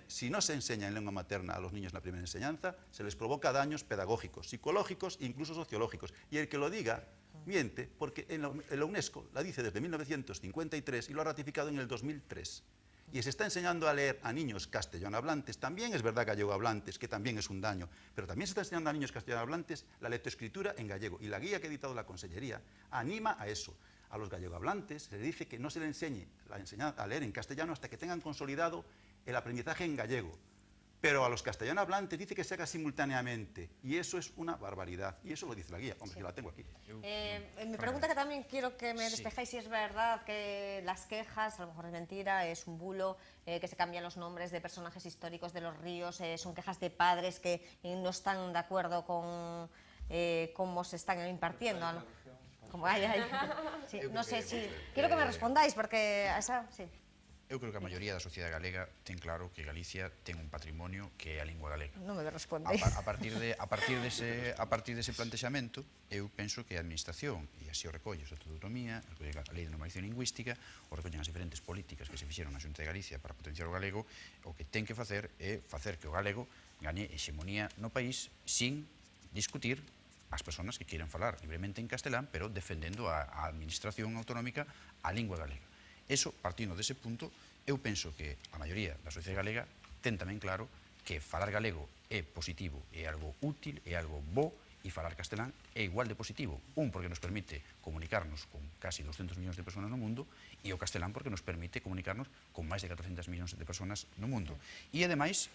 Si no se enseña en lengua materna a los niños en la primera enseñanza, se les provoca daños pedagógicos, psicológicos e incluso sociológicos. Y el que lo diga miente, porque en la UNESCO la dice desde 1953 y lo ha ratificado en el 2003. Y se está enseñando a leer a niños castellano hablantes, también es verdad gallego hablantes, que también es un daño, pero también se está enseñando a niños castellano hablantes la lectoescritura en gallego. Y la guía que ha editado la Consellería anima a eso. A los gallegohablantes se les dice que no se les enseñe a leer en castellano hasta que tengan consolidado el aprendizaje en gallego. Pero a los castellanohablantes dice que se haga simultáneamente. Y eso es una barbaridad. Y eso lo dice la guía. Hombre, yo la tengo aquí. Mi pregunta que también quiero que me despejáis si es verdad que las quejas, a lo mejor es mentira, es un bulo, que se cambian los nombres de personajes históricos de los ríos, son quejas de padres que no están de acuerdo con cómo se están impartiendo. Como sí, no sé si... Quiero que me respondáis, porque esa... Sí. Eu creo que a maioría da sociedade galega ten claro que Galicia ten un patrimonio que é a lingua galega. Non me respondéis. A partir dese plantexamento, eu penso que a Administración, e así o recolle o Estatuto de Autonomía, a Lei de Normalización Lingüística, o recollen as diferentes políticas que se fixeron na Xunta de Galicia para potenciar o galego, o que ten que facer é facer que o galego gañe hexemonía no país sin discutir as persoas que queiran falar libremente en castelán, pero defendendo a Administración autonómica a lingua galega. Eso, partindo dese punto, eu penso que a maioría da sociedade galega ten tamén claro que falar galego é positivo, é algo útil, é algo bo, e falar castelán é igual de positivo. Porque nos permite comunicarnos con casi 200 millóns de persoas no mundo, e o castelán porque nos permite comunicarnos con máis de 400 millóns de persoas no mundo. E, ademais,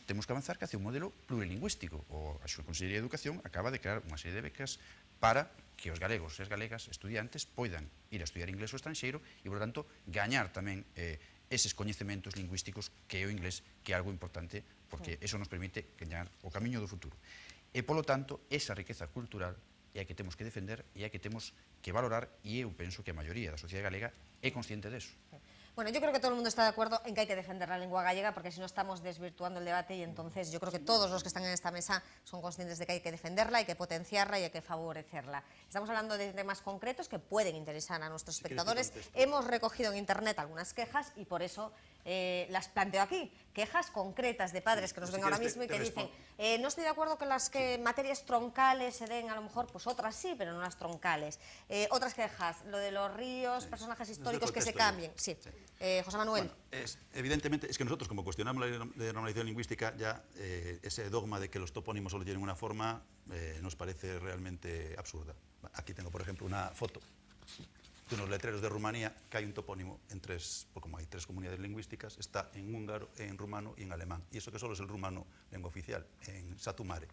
temos que avanzar hacia un modelo plurilingüístico. A Consellería de Educación acaba de crear unha serie de becas para que os galegos e as galegas estudiantes poidan ir a estudiar inglés ao estranxeiro e, por tanto, gañar tamén eses coñecementos lingüísticos que é o inglés, que é algo importante, porque eso nos permite gañar o camiño do futuro. E, polo tanto, esa riqueza cultural é a que temos que defender e é a que temos que valorar, e eu penso que a maioría da sociedade galega é consciente deso. Bueno, yo creo que todo el mundo está de acuerdo en que hay que defender la lengua gallega, porque si no estamos desvirtuando el debate, y entonces yo creo que todos los que están en esta mesa son conscientes de que hay que defenderla, hay que potenciarla y hay que favorecerla. Estamos hablando de temas concretos que pueden interesar a nuestros espectadores. Hemos recogido en internet algunas quejas y por eso las planteo aquí. Quejas concretas de padres que nos ven ahora mismo y que dicen no estoy de acuerdo que las materias troncales se den, a lo mejor, pues otras sí, pero no las troncales. Otras quejas, lo de los ríos, personajes históricos que se cambien. Sí. José Manuel. Bueno, evidentemente, es que nosotros, como cuestionamos la normalización lingüística, ya ese dogma de que los topónimos solo tienen una forma nos parece realmente absurda. Aquí tengo, por ejemplo, una foto de unos letreros de Rumanía que hay un topónimo en tres, porque como hay tres comunidades lingüísticas, está en húngaro, en rumano y en alemán. Y eso que solo es el rumano lengua oficial, en Satu Mare.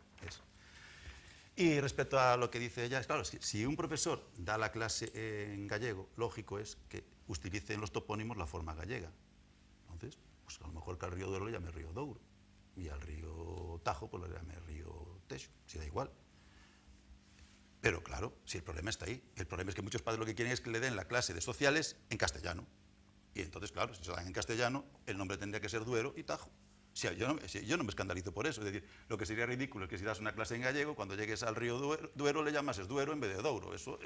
Y respecto a lo que dice ella, claro, si un profesor da la clase en gallego, lógico es que utilice en los topónimos la forma gallega. Entonces, pues a lo mejor que al río Duero le llame río Douro y al río Tajo pues le llame río Texo, si da igual. Pero claro, si el problema está ahí, el problema es que muchos padres lo que quieren es que le den la clase de sociales en castellano. Y entonces, claro, si se dan en castellano, el nombre tendría que ser Duero y Tajo. Yo no me escandalizo por eso, es decir, lo que sería ridículo es que si das una clase en gallego, cuando llegues al río Duero le llamas Duero en vez de Douro. Eso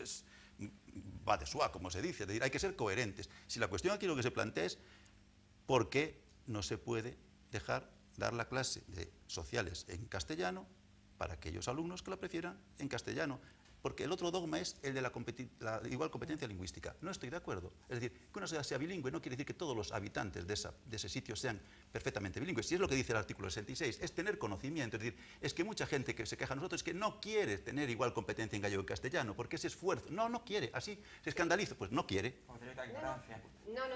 va de suá, como se dice, es decir, hay que ser coherentes. Si la cuestión aquí lo que se plantea es por qué no se puede dejar dar la clase de sociales en castellano para aquellos alumnos que la prefieran en castellano. Porque el otro dogma es el de la igual competencia lingüística. No estoy de acuerdo. Es decir, que una sociedad sea bilingüe no quiere decir que todos los habitantes de ese sitio sean perfectamente bilingües. Si es lo que dice el artículo 66, es tener conocimiento. Es decir, es que mucha gente que se queja a nosotros es que no quiere tener igual competencia en gallego y castellano, porque ese esfuerzo. No quiere. Así se escandaliza. Pues no quiere.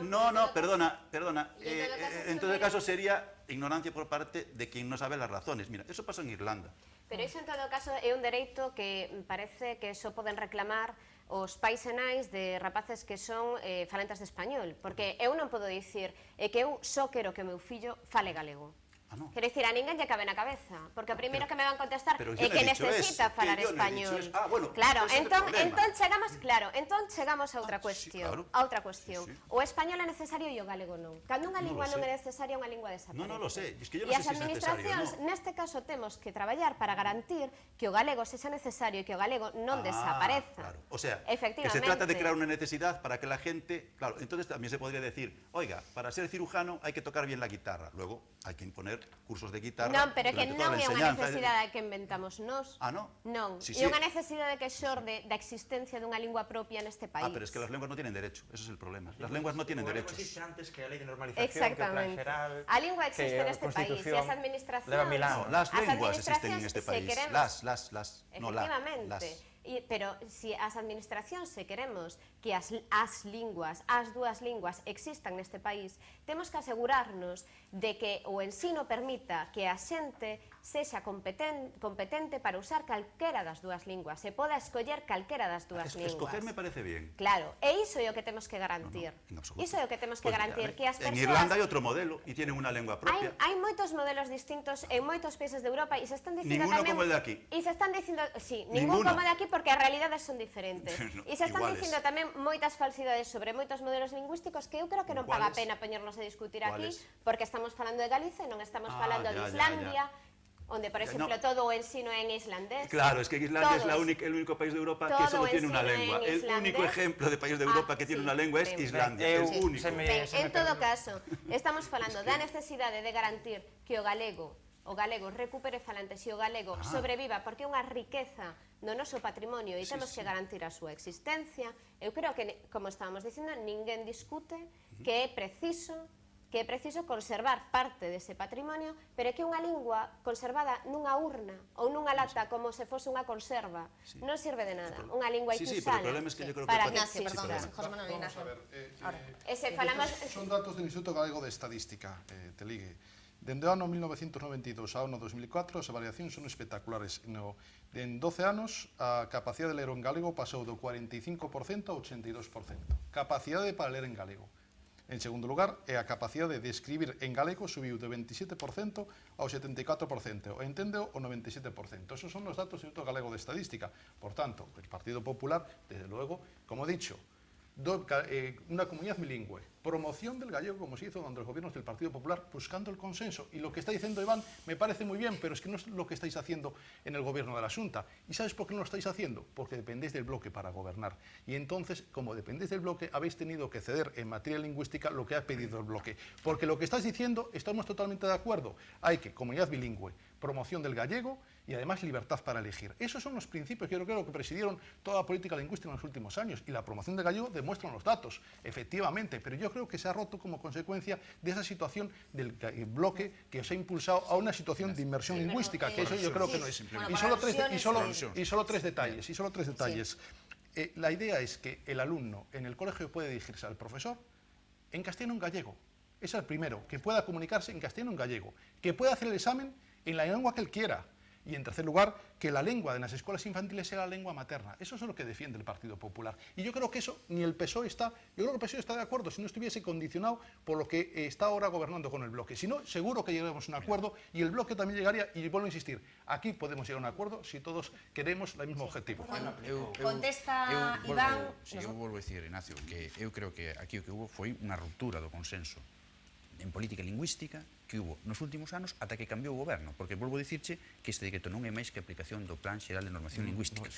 No, perdona. En todo caso sería ignorancia por parte de quien no sabe las razones. Mira, eso pasó en Irlanda. Pero iso en todo caso é un dereito que parece que só poden reclamar os pais e nais de rapaces que son falantes de español, porque eu non podo dicir que eu só quero que o meu fillo fale galego. Quero dicir, a ninguén lle cabe na cabeza, porque o primeiro que me van contestar é que necesita falar español. Claro, entón chegamos a outra cuestión. O español é necesario e o galego non. Cando unha lingua non é necesaria, unha lingua desaparece. Non lo sé, es que yo non sei se é necesario, non. E as administracións, neste caso, temos que traballar para garantir que o galego sexa necesario e que o galego non desapareza. O sea, que se trata de crear una necesidad para que la gente... Claro, entonces también se podría decir, oiga, para ser cirujano hay que tocar bien la guitarra, luego hay que imponer cursos de guitarra. Non, pero é que non é unha necesidade que inventamos nós. Non? Non, é unha necesidade que xorde da existencia dunha lingua propia neste país. Pero es que las lenguas no tienen derecho, ese es el problema. Las lenguas no tienen derechos. Existe antes que a lei de normalización, exactamente. que plan xeral, a lingua existe neste país e as administracións... Las lenguas existen en este país. Efectivamente. Pero se as administracións se queremos que as linguas, as dúas linguas existan neste país, temos que asegurarnos de que o ensino permita que a xente sexa competente para usar calquera das dúas linguas, se poda escoller calquera das dúas linguas. Escoger me parece bien. Claro, e iso é o que temos que garantir. Iso é o que temos que garantir, que as persoas... En Irlanda hai outro modelo e tienen unha lengua propia. Hai moitos modelos distintos en moitos países de Europa e se están dicindo tamén... Ninguno como el de aquí. E se están dicindo, sí, ningún como el de aquí porque as realidades son diferentes. E se están dicindo tamén moitas falsidades sobre moitos modelos lingüísticos que eu creo que non paga a pena poñernos a discutir aquí, porque estamos falando de Galicia e non estamos falando de Islandia, onde, por exemplo, todo o ensino é en islandés. Claro, es que Islandia es el único país de Europa que solo tiene una lengua. El único ejemplo de país de Europa que tiene una lengua es Islandia. El único. En todo caso, estamos falando da necesidade de garantir que o galego recupere falantes e o galego sobreviva, porque é unha riqueza no noso patrimonio e temos que garantir a súa existencia. Eu creo que, como estábamos dicindo, ninguén discute que é preciso conservar parte dese patrimonio, pero é que unha lingua conservada nunha urna ou nunha lata como se fose unha conserva non sirve de nada. Unha lingua itusana para Ignacio, perdón, José Manuel Ignacio. Son datos do Instituto Galego de Estadística, te ligue. Dende o ano 1992 ao ano 2004 as variacións son espectaculares. En 12 anos a capacidade de ler en galego pasou do 45% ao 82%. Capacidade para ler en galego. En segundo lugar, a capacidade de escribir en galego subiu do 27% ao 74%, e entendeu o 97%. Esos son os datos do Instituto Galego de Estadística. Por tanto, el Partido Popular, desde luego, como he dicho, una comunidad bilingüe, promoción del gallego como se hizo durante los gobiernos del Partido Popular, buscando el consenso. Y lo que está diciendo Iván me parece muy bien, pero es que no es lo que estáis haciendo en el gobierno de la Xunta. ¿Y sabes por qué no lo estáis haciendo? Porque dependéis del bloque para gobernar. Y entonces, como dependéis del bloque, habéis tenido que ceder en materia lingüística lo que ha pedido el bloque. Porque lo que estáis diciendo, estamos totalmente de acuerdo. Hay que, comunidad bilingüe, promoción del gallego y además libertad para elegir. Esos son los principios que yo creo que presidieron toda la política lingüística en los últimos años, y la promoción del gallego demuestran los datos, efectivamente, pero yo creo que se ha roto como consecuencia de esa situación del bloque que os ha impulsado a una situación de inmersión lingüística, que eso yo creo que no es. Y solo tres detalles. la idea es que el alumno en el colegio puede dirigirse al profesor en castellano o en gallego. Es el primero, que pueda comunicarse en castellano o en gallego, que pueda hacer el examen en la lengua que él quiera. Y en tercer lugar, que la lengua de las escuelas infantiles sea la lengua materna. Eso es lo que defiende el Partido Popular. Y yo creo que eso ni el PSOE está, yo creo que el PSOE está de acuerdo si no estuviese condicionado por lo que está ahora gobernando con el bloque. Si no, seguro que llegaremos a un acuerdo y el bloque también llegaría, y vuelvo a insistir, aquí podemos llegar a un acuerdo si todos queremos el mismo objetivo. Contesta Iván. Eu volvo a dicir, Ignacio, que eu creo que aquí o que hubo foi unha ruptura do consenso en política lingüística que hubo nos últimos anos ata que cambiou o goberno, porque volvo a dicirche que este decreto non é máis que aplicación do Plan Xeral de Normación Lingüística.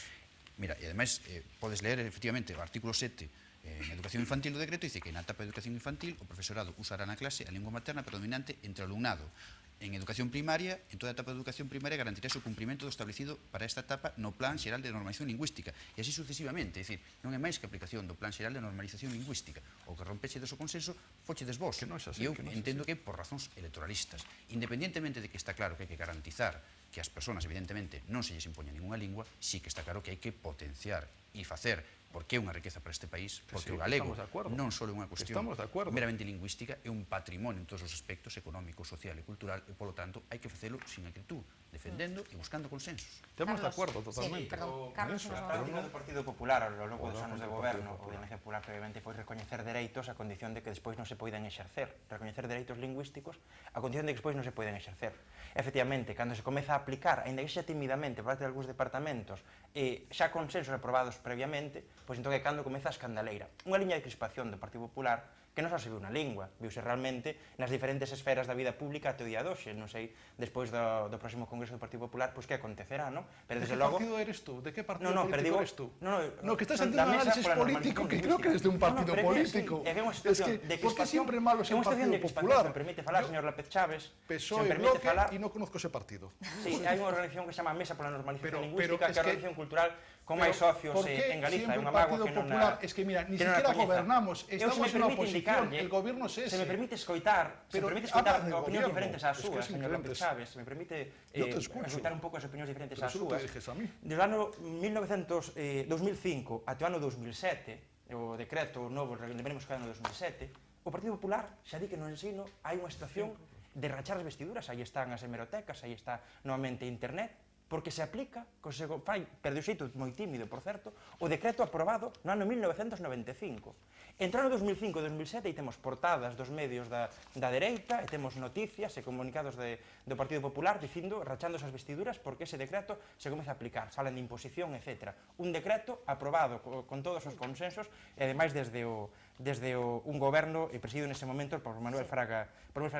Mira, e ademais podes ler efectivamente o artículo 7 en Educación Infantil do decreto, dice que na etapa de Educación Infantil o profesorado usará na clase a lingua materna predominante entre o alumnado. En educación primaria, en toda a etapa de educación primaria garantirá o cumprimento do establecido para esta etapa no Plan Xeral de Normalización Lingüística e así sucesivamente, é dicir, non é máis que aplicación do Plan Xeral de Normalización Lingüística. O que rompeche do consenso fochedes vos. E eu entendo que por razóns electoralistas, independientemente de que está claro que hai que garantizar que as persoas evidentemente non se lles impoña ninguna lingua, sí que está claro que hai que potenciar e facer, porque é unha riqueza para este país, porque o galego non só é unha cuestión meramente lingüística, é un patrimonio en todos os aspectos económico, social e cultural, e polo tanto hai que facelo sin acritud, defendendo e buscando consensos. Estamos de acuerdo totalmente. Carlos, a práctica do Partido Popular ao longo dos anos de goberno, o de Iniciativa Popular previamente foi recoñecer dereitos a condición de que despois non se poidan exercer, recoñecer dereitos lingüísticos a condición de que despois non se poidan exercer. Efectivamente, cando se comeza a aplicar, ainda que xa timidamente por parte de algúns departamentos, xa consensos aprobados previamente, pois entón é cando comeza a escandaleira. Unha liña de crispación do Partido Popular que non só se viu na lingua, viuse realmente nas diferentes esferas da vida pública até o día de hoxe. Non sei, despois do próximo Congreso do Partido Popular, pois que acontecerá, non? Pero desde logo... De que partido eres tú? De que partido político eres tú? No, que estás haciendo un análisis político que creo que eres de un partido político. É que é unha situación de crispación. ¿Por qué siempre malo es el Partido Popular? Se me permite falar, señor López Chávez. PSOE, bloque, y no conozco ese partido. Sí, hai unha organización que se chama Mesa pola Normalización Lingüística, que é a organización cultural con máis socios en Galiza. É unha mágoa que non... Es que mira, ni siquiera gobernamos, estamos en la oposición, el gobierno es ese. Se me permite escoitar opinións diferentes ás súas, señor López Chávez, se me permite escoitar un pouco as opinións diferentes ás súas. Desde o ano 2005 até o ano 2007, o decreto novo, veremos que é o ano 2007, o Partido Popular xa di que no ensino hai unha situación de rachar as vestiduras, aí están as hemerotecas, aí está novamente internet, porque se aplica, que se fai, pero de xeito moi tímido, por certo, o decreto aprobado no ano 1995. Entre o ano 2005 e 2007 e temos portadas dos medios da dereita e temos noticias e comunicados do Partido Popular dicindo, rachando esas vestiduras, porque ese decreto se comeza a aplicar, falan de imposición, etc. Un decreto aprobado con todos os consensos e ademais desde un goberno presidido nese momento por Manuel Fraga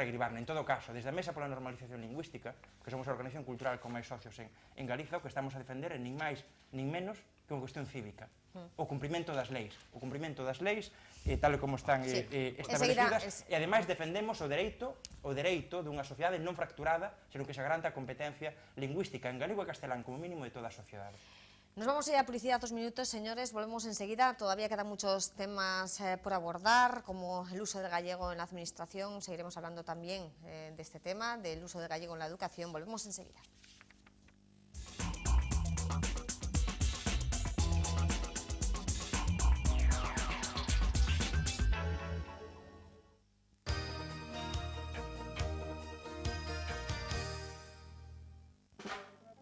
Iribarne. En todo caso, desde a Mesa pola Normalización Lingüística, que somos a organización cultural con máis socios en Galiza, o que estamos a defender é nin máis nin menos que unha cuestión cívica. O cumprimento das leis. O cumprimento das leis, tal como están establecidas, e ademais defendemos o dereito dunha sociedade non fracturada, senón que se garanta a competencia lingüística en galego e castelán como mínimo de toda a sociedade. Nos vamos a ir a publicidad 2 minutos, señores, volvemos enseguida. Todavía quedan muchos temas por abordar, como el uso del gallego en la administración. Seguiremos hablando también de este tema, del uso del gallego en la educación. Volvemos enseguida.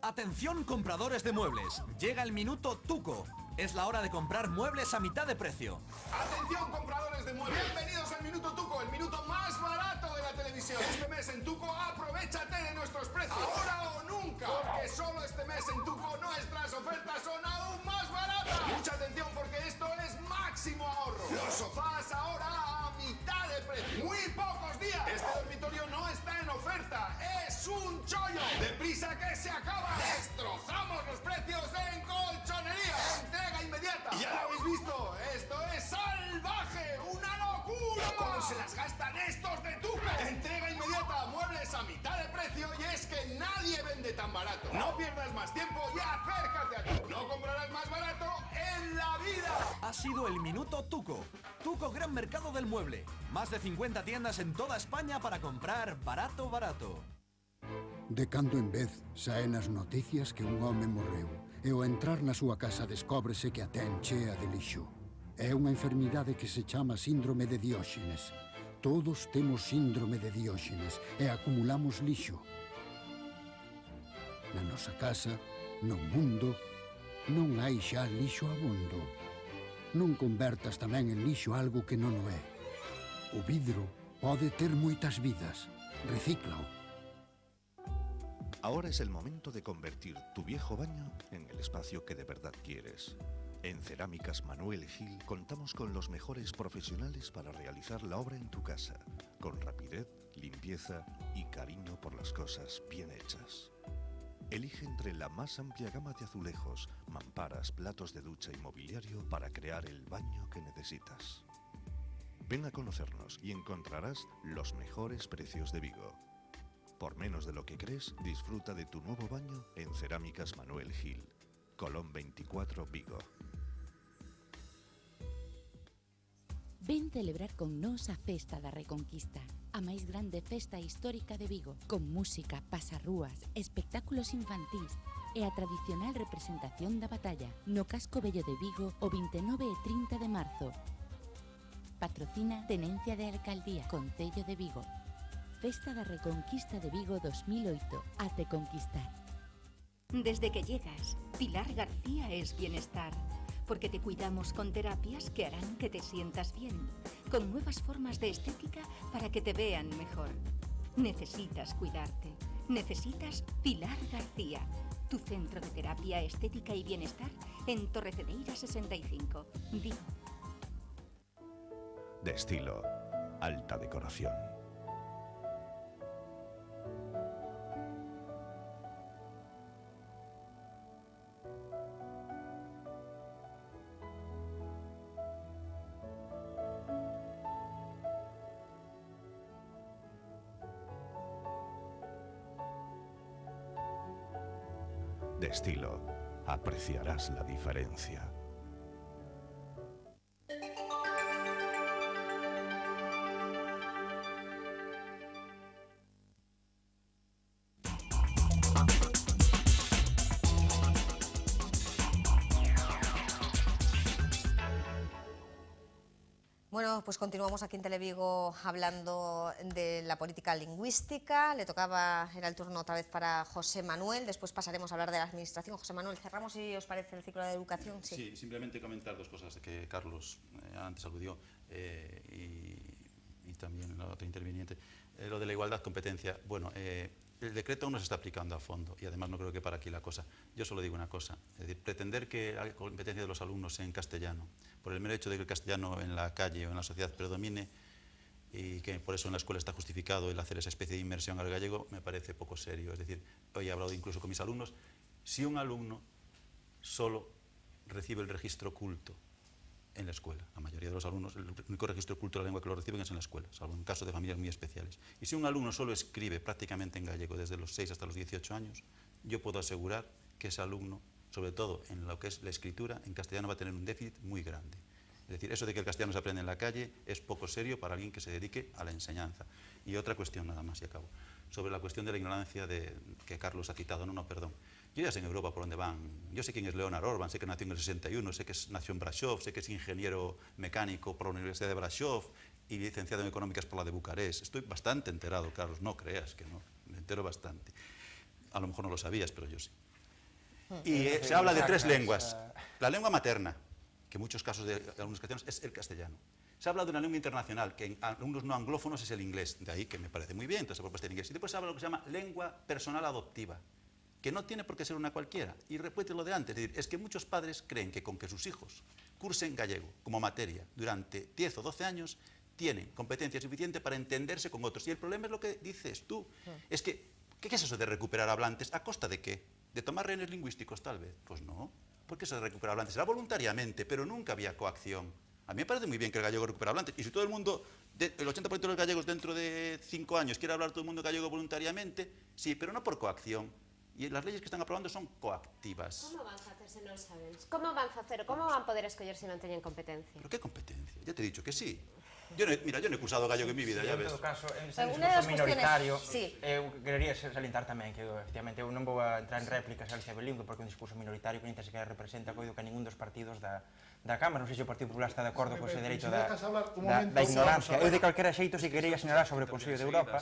Atención compradores de muebles, llega el minuto Tuco. Es la hora de comprar muebles a mitad de precio. Atención compradores de muebles, bienvenidos al minuto Tuco, el minuto más barato de la televisión. Este mes en Tuco aprovechate de nuestros precios, ahora o nunca, porque solo este mes en Tuco nuestras ofertas son aún más baratas. Mucha atención porque esto es máximo ahorro. Los sofás ahora a mitad de precio. Muy pocos días. Este dormitorio no está en oferta, es un chollo. Deprisa que se acaba. Destrozamos los precios en colchonería. Entrega inmediata. Ya lo habéis visto, esto es salvaje, una locura. ¿Cómo se las gastan estos de Tuco? Entrega inmediata, muebles a mitad de precio y es que nadie vende tan barato. No pierdas más tiempo y acércate a Tuco. No comprarás más barato en la vida. Ha sido el minuto Tuco. Tuco Gran Mercado del Mueble. Más de 50 tiendas en toda España para comprar barato. De cando en vez saen as noticias que un home morreu e ao entrar na súa casa descóbrese que a ten chea de lixo. É unha enfermidade que se chama síndrome de Dióxenes. Todos temos síndrome de Dióxenes e acumulamos lixo. Na nosa casa, no mundo, non hai xa lixo abondo. Non convertas tamén en lixo algo que non o é. O vidro pode ter moitas vidas. Recíclao. Ahora es el momento de convertir tu viejo baño en el espacio que de verdad quieres. En Cerámicas Manuel Gil contamos con los mejores profesionales para realizar la obra en tu casa, con rapidez, limpieza y cariño por las cosas bien hechas. Elige entre la más amplia gama de azulejos, mamparas, platos de ducha y mobiliario para crear el baño que necesitas. Ven a conocernos y encontrarás los mejores precios de Vigo. Por menos de lo que crees, disfruta de tu nuevo baño en Cerámicas Manuel Gil, Colón 24, Vigo. Ven celebrar con nós a Festa da Reconquista, a máis grande festa histórica de Vigo, con música, pasarrúas, espectáculos infantís e a tradicional representación da batalla no casco vello de Vigo o 29 e 30 de marzo. Patrocina Tenencia de Alcaldía, Concello de Vigo. Festa da Reconquista de Vigo 2008. Hazte conquistar. Desde que llegas, Pilar García es bienestar, porque te cuidamos con terapias que harán que te sientas bien, con nuevas formas de estética para que te vean mejor. Necesitas cuidarte. Necesitas Pilar García, tu centro de terapia estética y bienestar en Torrecedeira 65, Vigo. De estilo, alta decoración. De estilo, apreciarás la diferencia. Bueno, pues continuamos aquí en Televigo hablando de la política lingüística. Le tocaba, era el turno otra vez para José Manuel, después pasaremos a hablar de la administración. José Manuel, cerramos, si os parece, el ciclo de educación. Sí, simplemente comentar dos cosas que Carlos antes aludió y también el otro interviniente. Lo de la igualdad competencia, bueno, el decreto aún no se está aplicando a fondo y además no creo que para aquí la cosa. Yo solo digo una cosa, es decir, pretender que la competencia de los alumnos sea en castellano, por el mero hecho de que el castellano en la calle o en la sociedad predomine y que por eso en la escuela está justificado el hacer esa especie de inmersión al gallego, me parece poco serio. Es decir, hoy he hablado incluso con mis alumnos, si un alumno solo recibe el registro culto en la escuela, la mayoría de los alumnos, el único registro culto de la lengua que lo reciben es en la escuela, salvo en caso de familias muy especiales. Y si un alumno solo escribe prácticamente en gallego desde los 6 hasta los 18 años, yo puedo asegurar que ese alumno, sobre todo en lo que es la escritura, en castellano va a tener un déficit muy grande. Es decir, eso de que el castellano se aprende en la calle es poco serio para alguien que se dedique a la enseñanza. Y otra cuestión nada más y acabo. Sobre la cuestión de la ignorancia que Carlos ha citado. No, perdón. Yo ya sé en Europa por dónde van. Yo sé quién es Leonard Orban, sé que nació en el 61, sé que nació en Brasov, sé que es ingeniero mecánico por la Universidad de Brasov y licenciado en económicas por la de Bucarest. Estoy bastante enterado, Carlos, no creas que no, me entero bastante. A lo mejor no lo sabías, pero yo sí. Y se habla de 3 lenguas. La lengua materna, que en muchos casos de alumnos castellanos es el castellano. Se habla de una lengua internacional, que en alumnos no anglófonos es el inglés, de ahí que me parece muy bien toda esa propuesta del inglés. Y después se habla de lo que se llama lengua personal adoptiva, que no tiene por qué ser una cualquiera. Y repite lo de antes, es decir, es que muchos padres creen que con que sus hijos cursen gallego como materia durante 10 o 12 años, tienen competencia suficiente para entenderse con otros. Y el problema es lo que dices tú, es que, ¿qué es eso de recuperar hablantes? ¿A costa de qué? ¿De tomar rehenes lingüísticos, tal vez? Pues no, porque eso de recuperar hablantes era voluntariamente, pero nunca había coacción. A mí me parece muy bien que el gallego recupere hablantes, y si todo el mundo, el 80% de los gallegos dentro de 5 años quiere hablar todo el mundo gallego voluntariamente, sí, pero no por coacción. Y las leyes que están aprobando son coactivas. Como van a hacer se non saben? Como van a hacer? Como van poder escoller se non teñen competencia? ¿Pero qué competencia? Ya te he dicho que sí. Mira, yo no he cursado gallego en mi vida, ya ves. En todo caso, en Una das discurso minoritario, cuestiones- sí. eu querería salientar tamén que, efectivamente, eu non vou a entrar en réplicas a Galicia bilingüe porque é un discurso minoritario que nin tan sequera representa coido que a ningún dos partidos da Cámara. Non sei se o Partido Popular está de acordo con ese dereito da ignorancia. Eu de calquera xeito si quería sinalar sobre o Consello de Europa.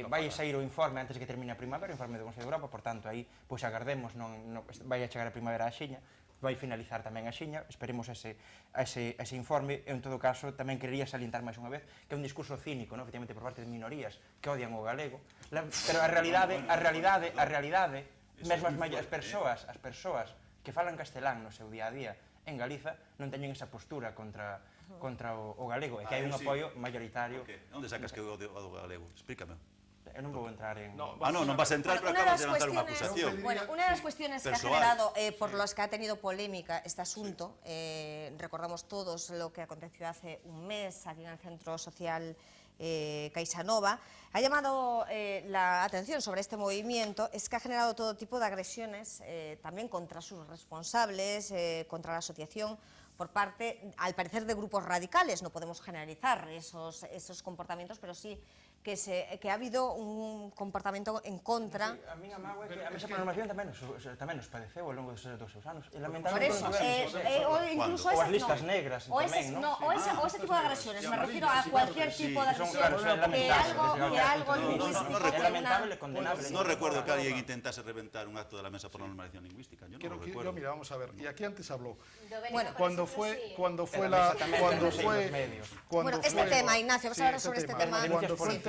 Vai sair o informe antes de que termine a primavera, o informe do Consello de Europa, por tanto, aí pois agardemos, vai a chegar a primavera a xiña, vai finalizar tamén a xiña, esperemos ese informe. Eu, en todo caso, tamén querería salientar máis unha vez que é un discurso cínico, efectivamente, por parte de minorías que odian o galego, pero a realidade, mesmo as persoas que falan castelán no seu día a día en Galiza non teñen esa postura contra o galego, e que hai un apoio mayoritario. Onde sacas que o galego? Explícame. Eu non vou entrar en... non vas a entrar, pero acabas de lanzar unha acusación. Bueno, una de las cuestiones que ha generado, por las que ha tenido polémica este asunto, recordamos todos lo que aconteció hace un mes aquí en el Centro Social CaixaNova, ha llamado la atención sobre este movimiento, es que ha generado todo tipo de agresiones, también contra sus responsables, contra la asociación, por parte, al parecer, de grupos radicales. No podemos generalizar esos comportamientos, pero sí que ha habido un comportamiento en contra. A mí a mágoa que a mesa programación tamén nos padeceu ao longo dos seus anos. Por eso, incluso ou as listas negras tamén, ¿no? O ese tipo de agresiones, me refiero a cualquier tipo de agresión, que algo lingüístico. É lamentable, condenable. No recuerdo que alguien intentase reventar un acto de la Mesa por la Normalización Lingüística, yo no lo recuerdo. Mira, vamos a ver, y aquí antes habló, Bueno, cuando fue este tema, Ignacio, vamos a hablar sobre este tema.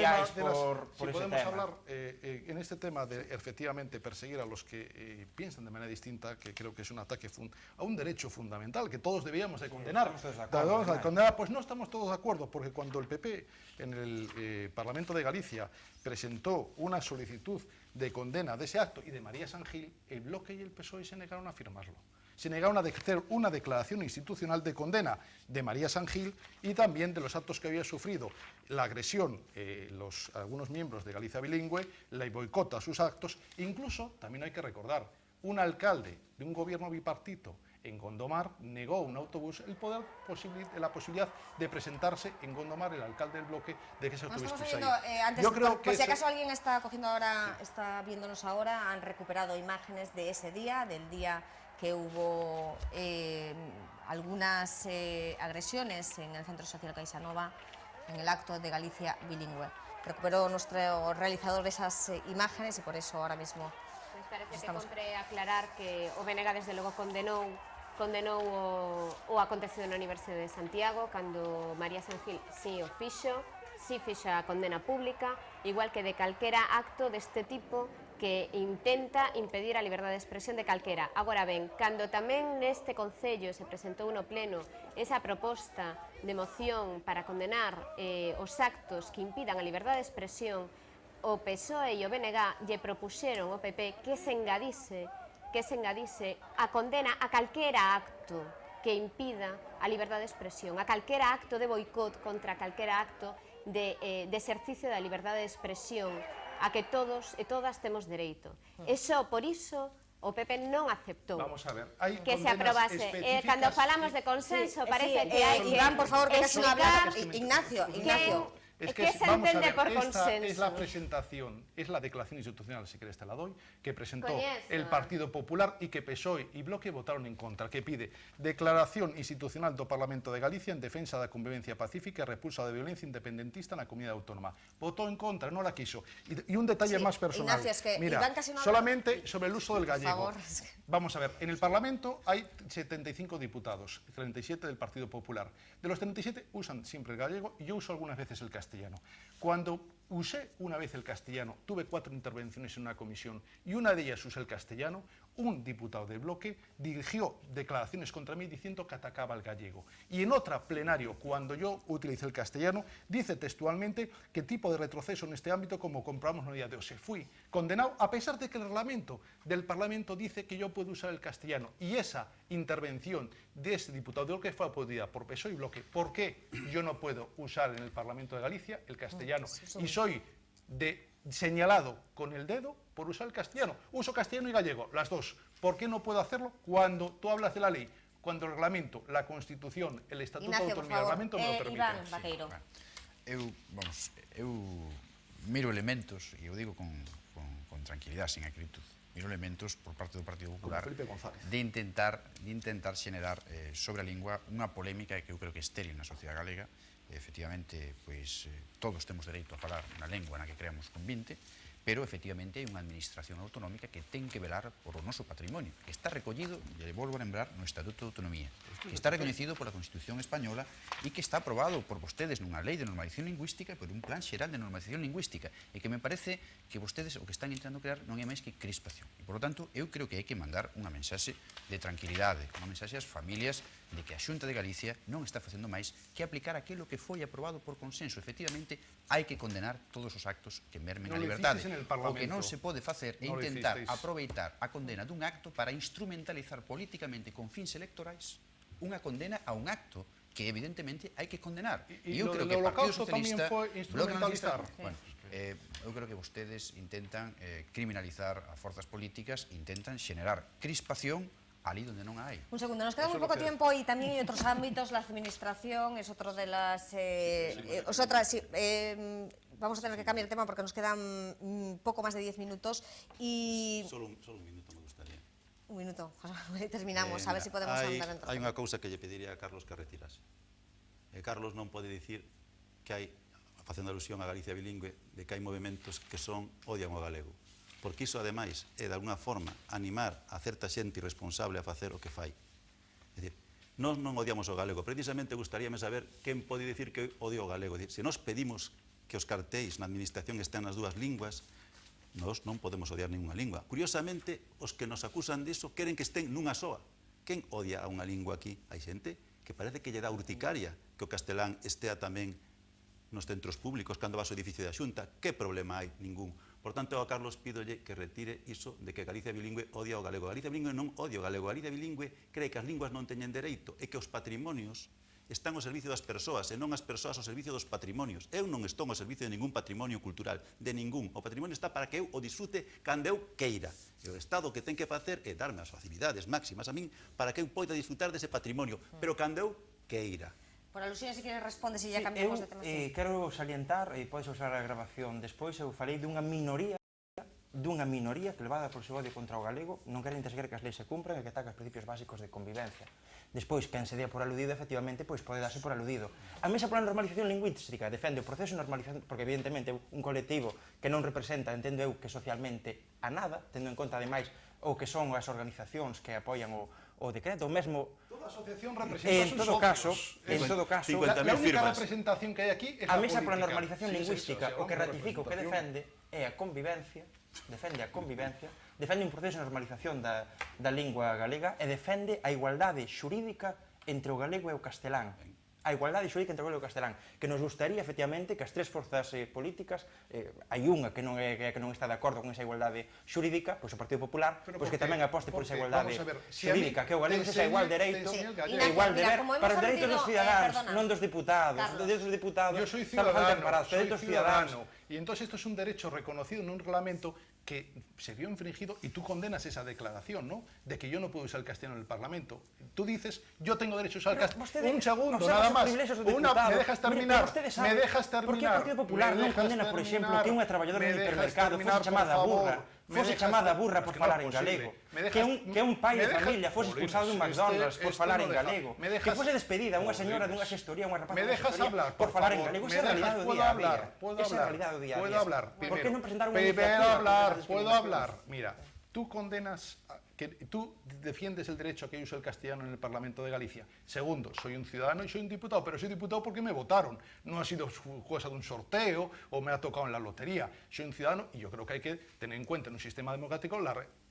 Si podemos hablar en este tema de efectivamente perseguir a los que piensan de manera distinta, que creo que es un ataque a un derecho fundamental que todos debíamos de condenar. Pues no estamos todos de acuerdo, porque cuando el PP en el Parlamento de Galicia presentó una solicitud de condena de ese acto y de María Sangil, el Bloque y el PSOE se negaron a firmarlo. Se negaron a hacer una declaración institucional de condena de María Sangil y también de los actos que había sufrido, la agresión, algunos miembros de Galicia Bilingüe, la boicota a sus actos, incluso, también hay que recordar, un alcalde de un gobierno bipartito en Gondomar negó a un autobús la posibilidad de presentarse en Gondomar, el alcalde del bloque, de que ese autobús estuviese ahí. Yo creo que si acaso alguien está viéndonos ahora, han recuperado imágenes de ese día, del día que hubo algunas agresiones en el Centro Social CaixaNova, en el acto de Galicia Bilingüe. Recuperó nuestro realizador esas imágenes y por eso ahora mismo nos parece que compre aclarar que o BNG desde logo condenou o acontecido na Universidade de Santiago cando María Sangil si fixo a condena pública, igual que de calquera acto deste tipo que intenta impedir a liberdade de expresión de calquera. Agora ben, cando tamén neste Concello se presentou no Pleno esa proposta de moción para condenar os actos que impidan a liberdade de expresión, o PSOE e o BNG lle propuxeron ao PP que se engadise a condena a calquera acto que impida a liberdade de expresión, a calquera acto de boicot contra calquera acto de exercicio da liberdade de expresión a que todos e todas temos dereito. E só por iso o PP non aceptou que se aprobase. Cando falamos de consenso, parece que hai que Iván, por favor, que casi no hablar. Ignacio. ¿Qué se entiende por consenso? Esta es la presentación, es la declaración institucional, si querés te la doy, que presentó el Partido Popular y que PSOE y Bloque votaron en contra, que pide declaración institucional do Parlamento de Galicia en defensa da convivencia pacífica e repulsa da violencia independentista na comunidade autónoma. Votó en contra, non la quiso. Y un detalle más personal. Ignacio, es que mira, Iván casi no solamente sobre el uso del gallego. Por favor. Vamos a ver, en el Parlamento hay 75 diputados, 37 del Partido Popular. De los 37 usan siempre el gallego y yo uso algunas veces el castellano. Cuando usé una vez el castellano, tuve 4 intervenciones en una comisión y una de ellas usé el castellano, un diputado del bloque dirigió declaraciones contra mí diciendo que atacaba al gallego. Y en otra plenario, cuando yo utilicé el castellano, dice textualmente qué tipo de retroceso en este ámbito como comprobamos en el día de hoy. Fui condenado a pesar de que el reglamento del Parlamento dice que yo puedo usar el castellano. Y esa intervención de ese diputado del bloque fue aplaudida por PSOE y Bloque. ¿Por qué yo no puedo usar en el Parlamento de Galicia el castellano? Y soy señalado con el dedo por usar el castellano. Uso castellano y gallego, las dos. ¿Por qué no puedo hacerlo cuando tú hablas de la ley? cuando el reglamento, la Constitución, el Estatuto de Ignacio, por Autonomía y el favor. reglamento me lo permiten. Iván Vaqueiro. Eu miro elementos, e eu digo con tranquilidade, sin acritud, miro elementos por parte do Partido Popular de intentar xenerar sobre a lingua unha polémica que eu creo que é estéril na sociedade galega. Efectivamente, pois, todos temos dereito a falar na lengua na que creamos convinte, pero efectivamente hai unha administración autonómica que ten que velar por o noso patrimonio, que está recollido, e le volvo a lembrar, no Estatuto de Autonomía, que está recoñecido pola Constitución Española e que está aprobado por vostedes nunha lei de normalización lingüística e por un plan xeral de normalización lingüística, e que me parece que vostedes o que están intentando crear non é máis que crispación. E, por lo tanto, eu creo que hai que mandar unha mensaxe de tranquilidade, unha mensaxe ás familias de que a Xunta de Galicia non está facendo máis que aplicar aquilo que foi aprobado por consenso. Efectivamente, hai que condenar todos os actos que mermen a liberdade. O que non se pode facer é intentar aproveitar a condena dun acto para instrumentalizar políticamente con fins electorais unha condena a un acto que evidentemente hai que condenar. E eu lo creo del que o Partido Holocausto tamén Socialista, foi instrumentalizar. eu creo que vostedes intentan criminalizar a forzas políticas, intentan xenerar crispación ali donde non hai. Un segundo, nos queda muy poco tiempo y también hay otros ámbitos, la administración es otro de las... vamos a tener que cambiar de tema porque nos quedan poco más de 10 minutos y... Solo un minuto me gustaría. Un minuto, terminamos, a ver si podemos andar en Hai unha cousa que lle pediría a Carlos que retirase. Carlos non pode dicir que hai, facendo alusión a Galicia bilingüe, de que hai movimentos que son odian o galego. Porque iso, ademais, é de alguna forma animar a certa xente irresponsable a facer o que fai. É dicir, nós non odiamos o galego, precisamente gustaríame saber quen pode dicir que odia o galego. É dicir, se nós pedimos que os cartéis na administración estén nas dúas linguas, nós non podemos odiar ninguna lingua. Curiosamente, os que nos acusan diso queren que estén nunha soa. Quen odia a unha lingua aquí? Hai xente que parece que lle dá urticaria que o castelán estea tamén nos centros públicos cando vas ao edificio da Xunta. Que problema hai? Ningún. Por tanto, a Carlos pídolle que retire iso de que Galicia bilingüe odia o galego. Galicia bilingüe non odia o galego. Galicia bilingüe cree que as linguas non teñen dereito e que os patrimonios están ao servicio das persoas e non as persoas ao servicio dos patrimonios. Eu non estou ao servicio de ningún patrimonio cultural, de ningún. O patrimonio está para que eu o disfrute cando eu queira. E o Estado que ten que facer é darme as facilidades máximas a min para que eu poida disfrutar dese patrimonio, pero cando eu queira. Por alusiones, si quieres, responde, si ya cambiamos de tema. Quero salientar, e podes usar a grabación despois, eu falei dunha minoría que levada por seu odio contra o galego non queren sequer que as leis se cumpran e que ataca os principios básicos de convivencia. Despois, quen se dea por aludido, efectivamente, pois pode darse por aludido. A Mesa pola Normalización Lingüística defende o proceso de normalización, porque evidentemente é un colectivo que non representa, entendo eu, que socialmente a nada, tendo en conta, ademais, o que son as organizacións que apoian o decreto, o mesmo... Toda asociación representa en todo caso, la única representación que hai aquí é a Mesa pola Normalización Lingüística o que ratifica o que defende é a convivencia, defende un proceso de normalización da lingua galega e defende a igualdade xurídica entre o galego e o castelán. A igualdade xurídica entre o galego e o castelán, que nos gustaría, efectivamente, que as tres forzas políticas, hai unha que non está de acordo con esa igualdade xurídica, pois o Partido Popular, pois que tamén aposte por esa igualdade xurídica, que o galego sexa igual dereito, igual deber, para os dereitos dos cidadáns, non dos diputados. Os dereitos dos diputados, yo soy ciudadano, y entonces esto es un derecho reconocido en un reglamento que se vio infringido y tú condenas esa declaración, ¿no? De que yo no puedo usar el castellano en el Parlamento. Tú dices, yo tengo derecho a usar el castellano. Un segundo, nada más. ¿Me dejas terminar? ¿Me dejas terminar? ¿Por qué el Partido Popular non condena, por exemplo, que unha trabadadora do hipermercado fose chamada burra por falar en galego? Que un pai de familia fose expulsado dun McDonald's por falar en galego? Que fose despedida unha señora dunha gestoría, unha rapaza dunha gestoría por falar en galego? Esa é a realidade do día a día. Esa é a realidade do día a día. Puedo hablar. Por que non presentar unha iniciativa? Puedo hablar. Mira, tú condenas, tú defiendes el derecho a que yo use el castellano en el Parlamento de Galicia. Segundo, soy un ciudadano y soy un diputado, pero soy diputado porque me votaron. No ha sido cosa de un sorteo o me ha tocado en la lotería. Soy un ciudadano y yo creo que hay que tener en cuenta en un sistema democrático el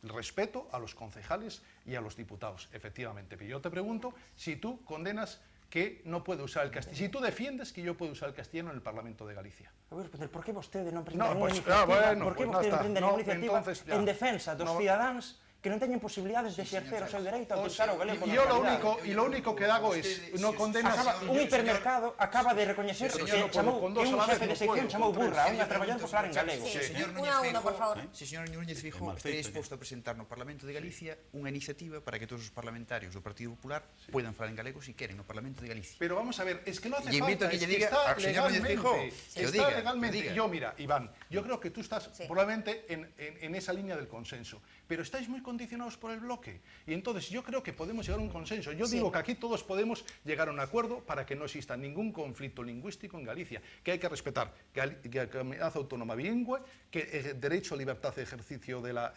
respeto a los concejales y a los diputados, efectivamente. Pero yo te pregunto si tú condenas que no puede usar el castellano. Si tú defiendes que yo puedo usar el castellano en el Parlamento de Galicia. Por que vostede non prende ninguna iniciativa? Por que vostede non prende ninguna iniciativa en defensa dos cidadáns que non teñen posibilidades de exercer o seu dereito a utilizar o galego. Y yo lo único que hago es no condenas... Un hipermercado acaba de recoñecer que chamou un xefe de sección chamou burra a unha traballadora popular en galego. Si señor Núñez Feijóo está disposto a presentar no Parlamento de Galicia unha iniciativa para que todos os parlamentarios do Partido Popular puedan falar en galego si queren no Parlamento de Galicia. Pero vamos a ver, es que no hace Y invito falta, a que es lle que diga está al señor Núñez Feijóo, que lo diga, legalmente. que lo diga. Yo, mira, Iván, yo creo que tú estás probablemente en esa línea del consenso, pero estáis muy condicionados por el bloque. Y entonces yo creo que podemos llegar a un consenso. Yo digo que aquí todos podemos llegar a un acuerdo para que no exista ningún conflicto lingüístico en Galicia, que hay que respetar que la comunidad autónoma bilingüe, que el derecho a libertad de ejercicio de la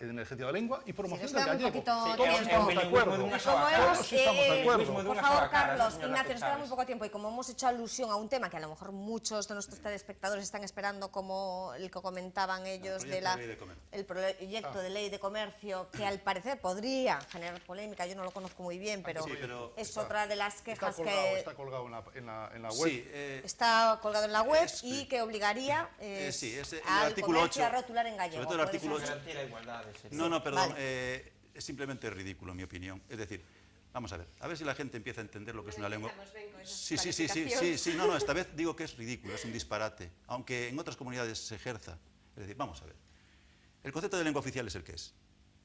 lengua y promoción del gallego. Todos estamos de acuerdo. Todos estamos de acuerdo. Por favor, Carlos, Ignacio, nos queda muy poco tiempo y como hemos hecho alusión a un tema que a lo mejor muchos de nuestros telespectadores están esperando, como el que comentaban ellos el proyecto de ley de comercio, que al parecer podría generar polémica, yo no lo conozco muy bien, pero es otra de las quejas que... Está colgado en la web. Sí, está colgado en la web y que obligaría al comercio a rotular en gallego. Sobre todo el artículo 8. No, perdón, Vale. es simplemente ridículo, en mi opinión. Es decir, vamos a ver si la gente empieza a entender lo que es una lengua. Sí, no, esta vez digo que es ridículo, es un disparate, aunque en otras comunidades se ejerza. Es decir, vamos a ver, el concepto de lengua oficial es el que es.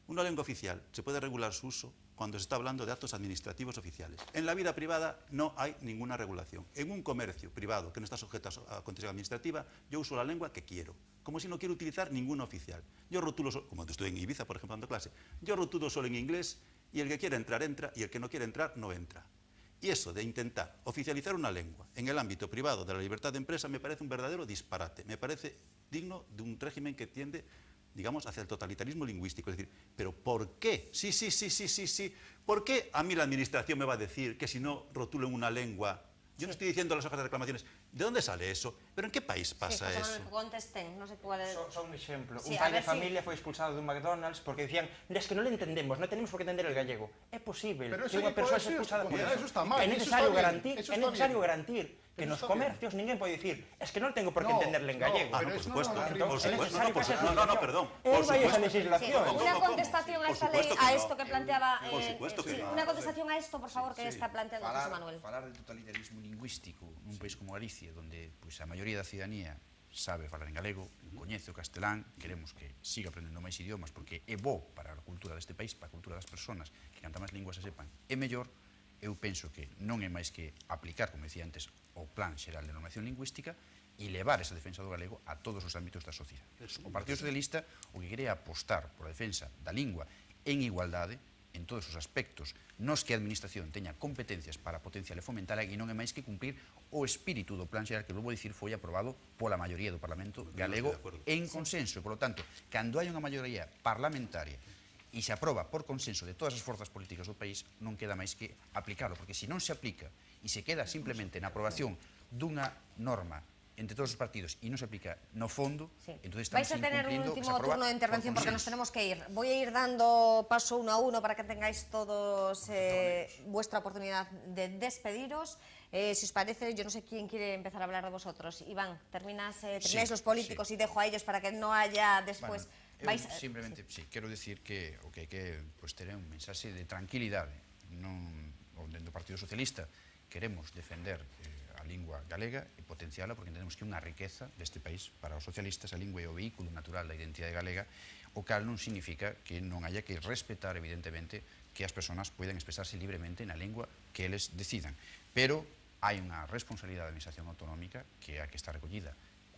Una lengua oficial se puede regular su uso cuando se está hablando de actos administrativos oficiales. En la vida privada no hay ninguna regulación. En un comercio privado que no está sujeto a concesión administrativa, yo uso la lengua que quiero, como si no quiero utilizar ninguna oficial. Yo rotulo, como estoy en Ibiza, por ejemplo, dando clase, yo rotulo solo en inglés y el que quiera entrar, entra, y el que no quiere entrar, no entra. Y eso de intentar oficializar una lengua en el ámbito privado de la libertad de empresa me parece un verdadero disparate, me parece digno de un régimen que tiende, digamos, hacia el totalitarismo lingüístico. Es decir, ¿pero por qué? Sí. ¿Por qué a mí la administración me va a decir que si no rotulo en una lengua? Yo no estoy diciendo las hojas de reclamaciones. ¿De dónde sale eso? ¿Pero en qué país pasa eso? Contesten, no sé cuál es... Só un exemplo. Un pai de familia foi expulsado dun McDonald's porque dicían, es que non le entendemos, non tenemos por que entender el gallego. É posible que unha persoa se expulsada por eso está mal. É necesario garantir que nos comercios ninguén pode dicir, es que non tengo por que entenderle en gallego. Por supuesto. No, perdón. Vai esa legislación. Una contestación a esta lei, a esto que planteaba... Una contestación a esto, por favor, que está planteando José Manuel. Falar del totalitarismo lingüístico nun país como Galicia, donde a maioría da ciudadanía sabe falar en galego, coñece o castelán, queremos que siga aprendendo máis idiomas porque é bo para a cultura deste país, para a cultura das persoas, que canta máis linguas se sepan, é mellor. Eu penso que non é máis que aplicar, como decía antes, o Plan Xeral de Normación Lingüística e levar esa defensa do galego a todos os ámbitos da sociedade. O Partido Socialista o que quere é apostar por a defensa da lingua en igualdade en todos os aspectos nos que a Administración teña competencias para potenciar e fomentar e non é máis que cumprir o espírito do Plan Xeral que, vou dicir, foi aprobado pola maioría do Parlamento galego en consenso. Por lo tanto, cando hai unha maioría parlamentaria e se aproba por consenso de todas as forzas políticas do país, non queda máis que aplicarlo, porque se non se aplica e se queda simplemente na aprobación dunha norma entre todos os partidos y no se aplica no fondo, entonces estamos vais a tener un último se turno de intervención porque nos tenemos que ir. Voy a ir dando paso uno a uno para que tengáis todos vuestra oportunidad de despediros. Si os parece, yo no sé quién quiere empezar a hablar de vosotros. Iván, termináis los políticos y dejo a ellos para que no haya después... Simplemente, quero decir que o que hai que ter un mensaxe de tranquilidade. Dentro do Partido Socialista queremos defender a lingua galega e potenciala porque entendemos que é unha riqueza deste país para os socialistas. A lingua é o vehículo natural da identidade galega, o cal non significa que non haya que respetar evidentemente que as persoas poidan expresarse libremente na lingua que eles decidan, pero hai unha responsabilidade da Administración Autonómica que é a que está recollida,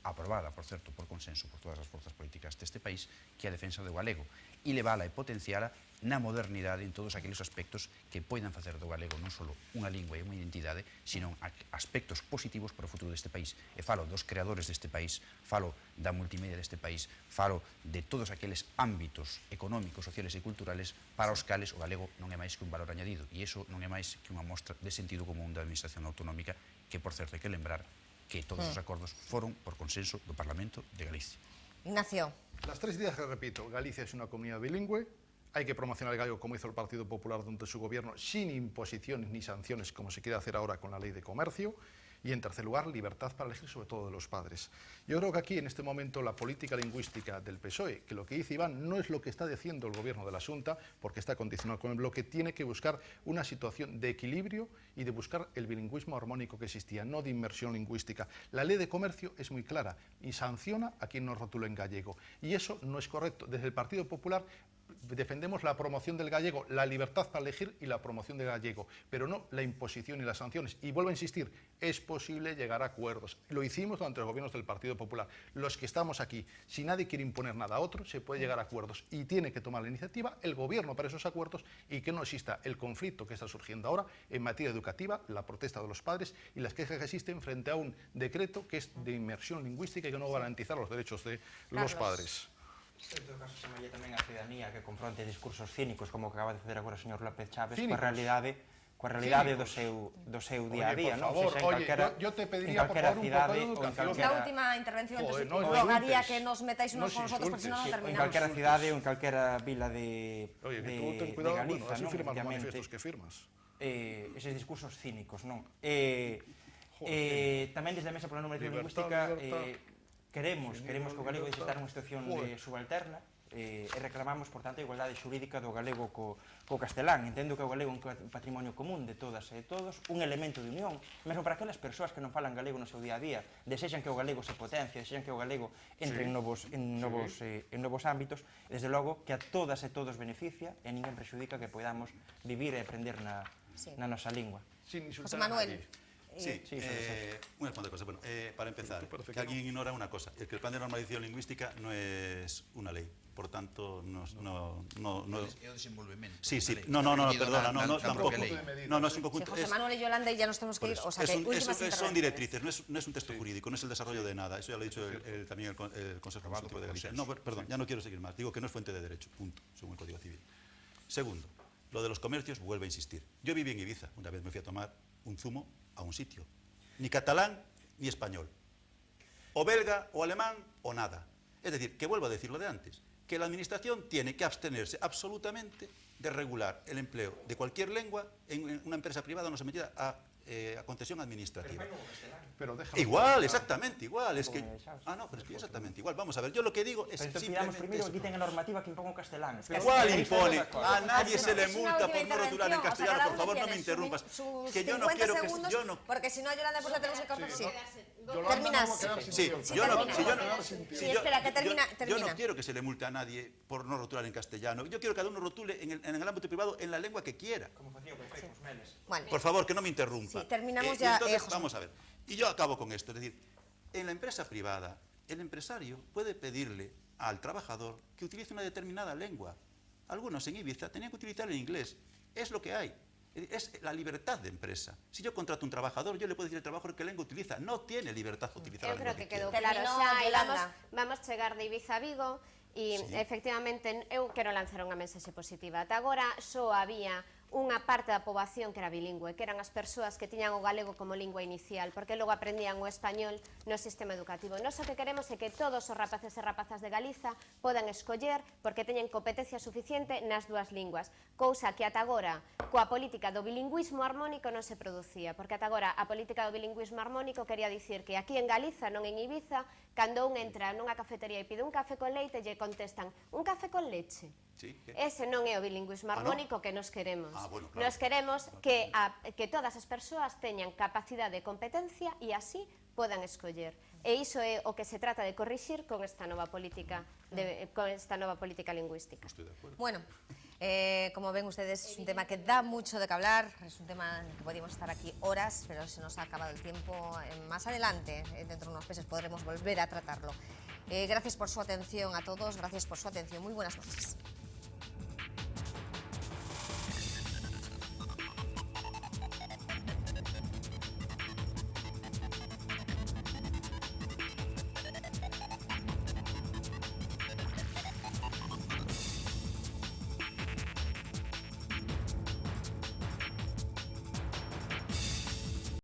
aprobada, por certo, por consenso por todas as forzas políticas deste país, que é a defensa do galego e levala e potenciala na modernidade en todos aqueles aspectos que poidan facer do galego non só unha lingua e unha identidade, sino aspectos positivos para o futuro deste país. E falo dos creadores deste país, falo da multimedia deste país, falo de todos aqueles ámbitos económicos, sociales e culturales para os cales o galego non é máis que un valor añadido, e iso non é máis que unha mostra de sentido común da Administración Autonómica, que, por certo, hai que lembrar que todos os acordos foron por consenso do Parlamento de Galicia. Ignacio. Las tres ideas que repito: Galicia es una comunidad bilingüe, hay que promocionar el gallego como hizo el Partido Popular durante su gobierno, sin imposiciones ni sanciones como se quiere hacer ahora con la ley de comercio. Y en tercer lugar, libertad para elegir, sobre todo de los padres. Yo creo que aquí, en este momento, la política lingüística del PSOE, que lo que dice Iván no es lo que está diciendo el gobierno de la Xunta, porque está condicionado con el bloque, tiene que buscar una situación de equilibrio y de buscar el bilingüismo armónico que existía, no de inmersión lingüística. La ley de comercio es muy clara y sanciona a quien nos rotula en gallego. Y eso no es correcto. Desde el Partido Popular defendemos la promoción del gallego, la libertad para elegir y la promoción del gallego, pero no la imposición y las sanciones. Y vuelvo a insistir, es posible llegar a acuerdos. Lo hicimos durante los gobiernos del Partido Popular. Los que estamos aquí, si nadie quiere imponer nada a otro, se puede llegar a acuerdos. Y tiene que tomar la iniciativa el gobierno para esos acuerdos y que no exista el conflicto que está surgiendo ahora en materia educativa, la protesta de los padres y las quejas que existen frente a un decreto que es de inmersión lingüística y que no garantiza los derechos de los padres. En todo caso, chamalle tamén a ciudadanía que confronte discursos cínicos, como que acaba de facer agora o señor López Chávez, coa realidade do seu día a día, non? Por favor, yo te pediría, por favor, un poco de educación. La última intervención, rogaría que nos metáis unos con nosotros, porque si no, no terminamos. En calquera cidade ou en calquera vila de Galiza, así non? firmas los manifestos que firmas. Eses discursos cínicos, non? Tamén desde a Mesa pola Normalización Lingüística queremos que o galego deixe estar nunha situación subalterna e reclamamos, por tanto, a igualdade xurídica do galego co castelán. Entendo que o galego é un patrimonio común de todas e de todos, un elemento de unión, mesmo para aquelas persoas que non falan galego no seu día a día, desexan que o galego se potencie, desexan que o galego entre en novos ámbitos, e desde logo que a todas e todos beneficia e ninguén prexudica que podamos vivir e aprender na nosa lingua. José Manuel. Sí, unas cuantas cosas. Bueno, para empezar, que alguien ignora una cosa, el que el plan de normalización lingüística no es una ley, por tanto, no... Es el desenvolvimiento. Sí, no, perdona, tampoco. No es un conjunto... José Manuel y Yolanda, y ya nos tenemos que ir, o sea, que últimas intervenciones. Son directrices, no es un texto jurídico, no es el desarrollo de nada, eso ya lo ha dicho también el Consejo Consultivo de Galicia. No, perdón, ya no quiero seguir más, digo que no es fuente de derecho, punto, según el Código Civil. Segundo, lo de los comercios, vuelvo a insistir. Yo viví en Ibiza, una vez me fui a tomar un zumo a un sitio. Ni catalán ni español. O belga o alemán o nada. Es decir, que vuelvo a decir lo de antes, que la administración tiene que abstenerse absolutamente de regular el empleo de cualquier lengua en una empresa privada no sometida a concesión administrativa. Igual, exactamente igual. Es que, pero es que exactamente igual. Vamos a ver, yo lo que digo es simplemente primero que quiten a normativa que imponga castelán. ¿Cuál impone? A nadie se le multa por no rotular en castellano. Por favor, no me interrumpas. Que yo no quiero que... Porque si no, Yolanda, pues la tenemos que cortar. Sí. Terminas. Sí, yo no quiero que se le multe a nadie por no rotular en castellano. Yo quiero que cada uno rotule en el ámbito privado en la lengua que quiera. Por favor, que no me interrumpa. Sí, terminamos ya. Entonces, vamos a ver. Y yo acabo con esto. Es decir, en la empresa privada, el empresario puede pedirle al trabajador que utilice una determinada lengua. Algunos en Ibiza tenían que utilizar el inglés. Es lo que hay. Es la libertad de empresa. Si yo contrato un trabajador, yo le puedo decir al trabajador qué lengua utiliza. No tiene libertad de utilizar la lengua que quedou quiera. claro. O sea, vamos chegar de Ibiza a Vigo e, efectivamente, eu quero lanzar unha mensaxe positiva. Ata agora só había unha parte da poboación que era bilingüe, que eran as persoas que tiñan o galego como lingua inicial, porque logo aprendían o español no sistema educativo. Nós o que queremos é que todos os rapaces e rapazas de Galiza podan escoller porque teñen competencia suficiente nas dúas linguas, cousa que ata agora coa política do bilingüismo armónico non se producía, porque ata agora a política do bilingüismo armónico quería dicir que aquí en Galiza, non en Ibiza, cando un entra nunha cafetería e pide un café con leite, lle contestan un café con leche. Ese non é o bilingüismo armónico que nos queremos. Nos queremos que todas as persoas teñan capacidade de competencia e así podan escoller. E iso é o que se trata de corrixir con esta nova política lingüística. Bueno, como ven ustedes, es un tema que da mucho de que hablar, es un tema que podríamos estar aquí horas, pero se nos ha acabado el tiempo. Más adelante, dentro de unos meses, podremos volver a tratarlo. Gracias por su atención a todos, gracias por su atención. Muy buenas noches.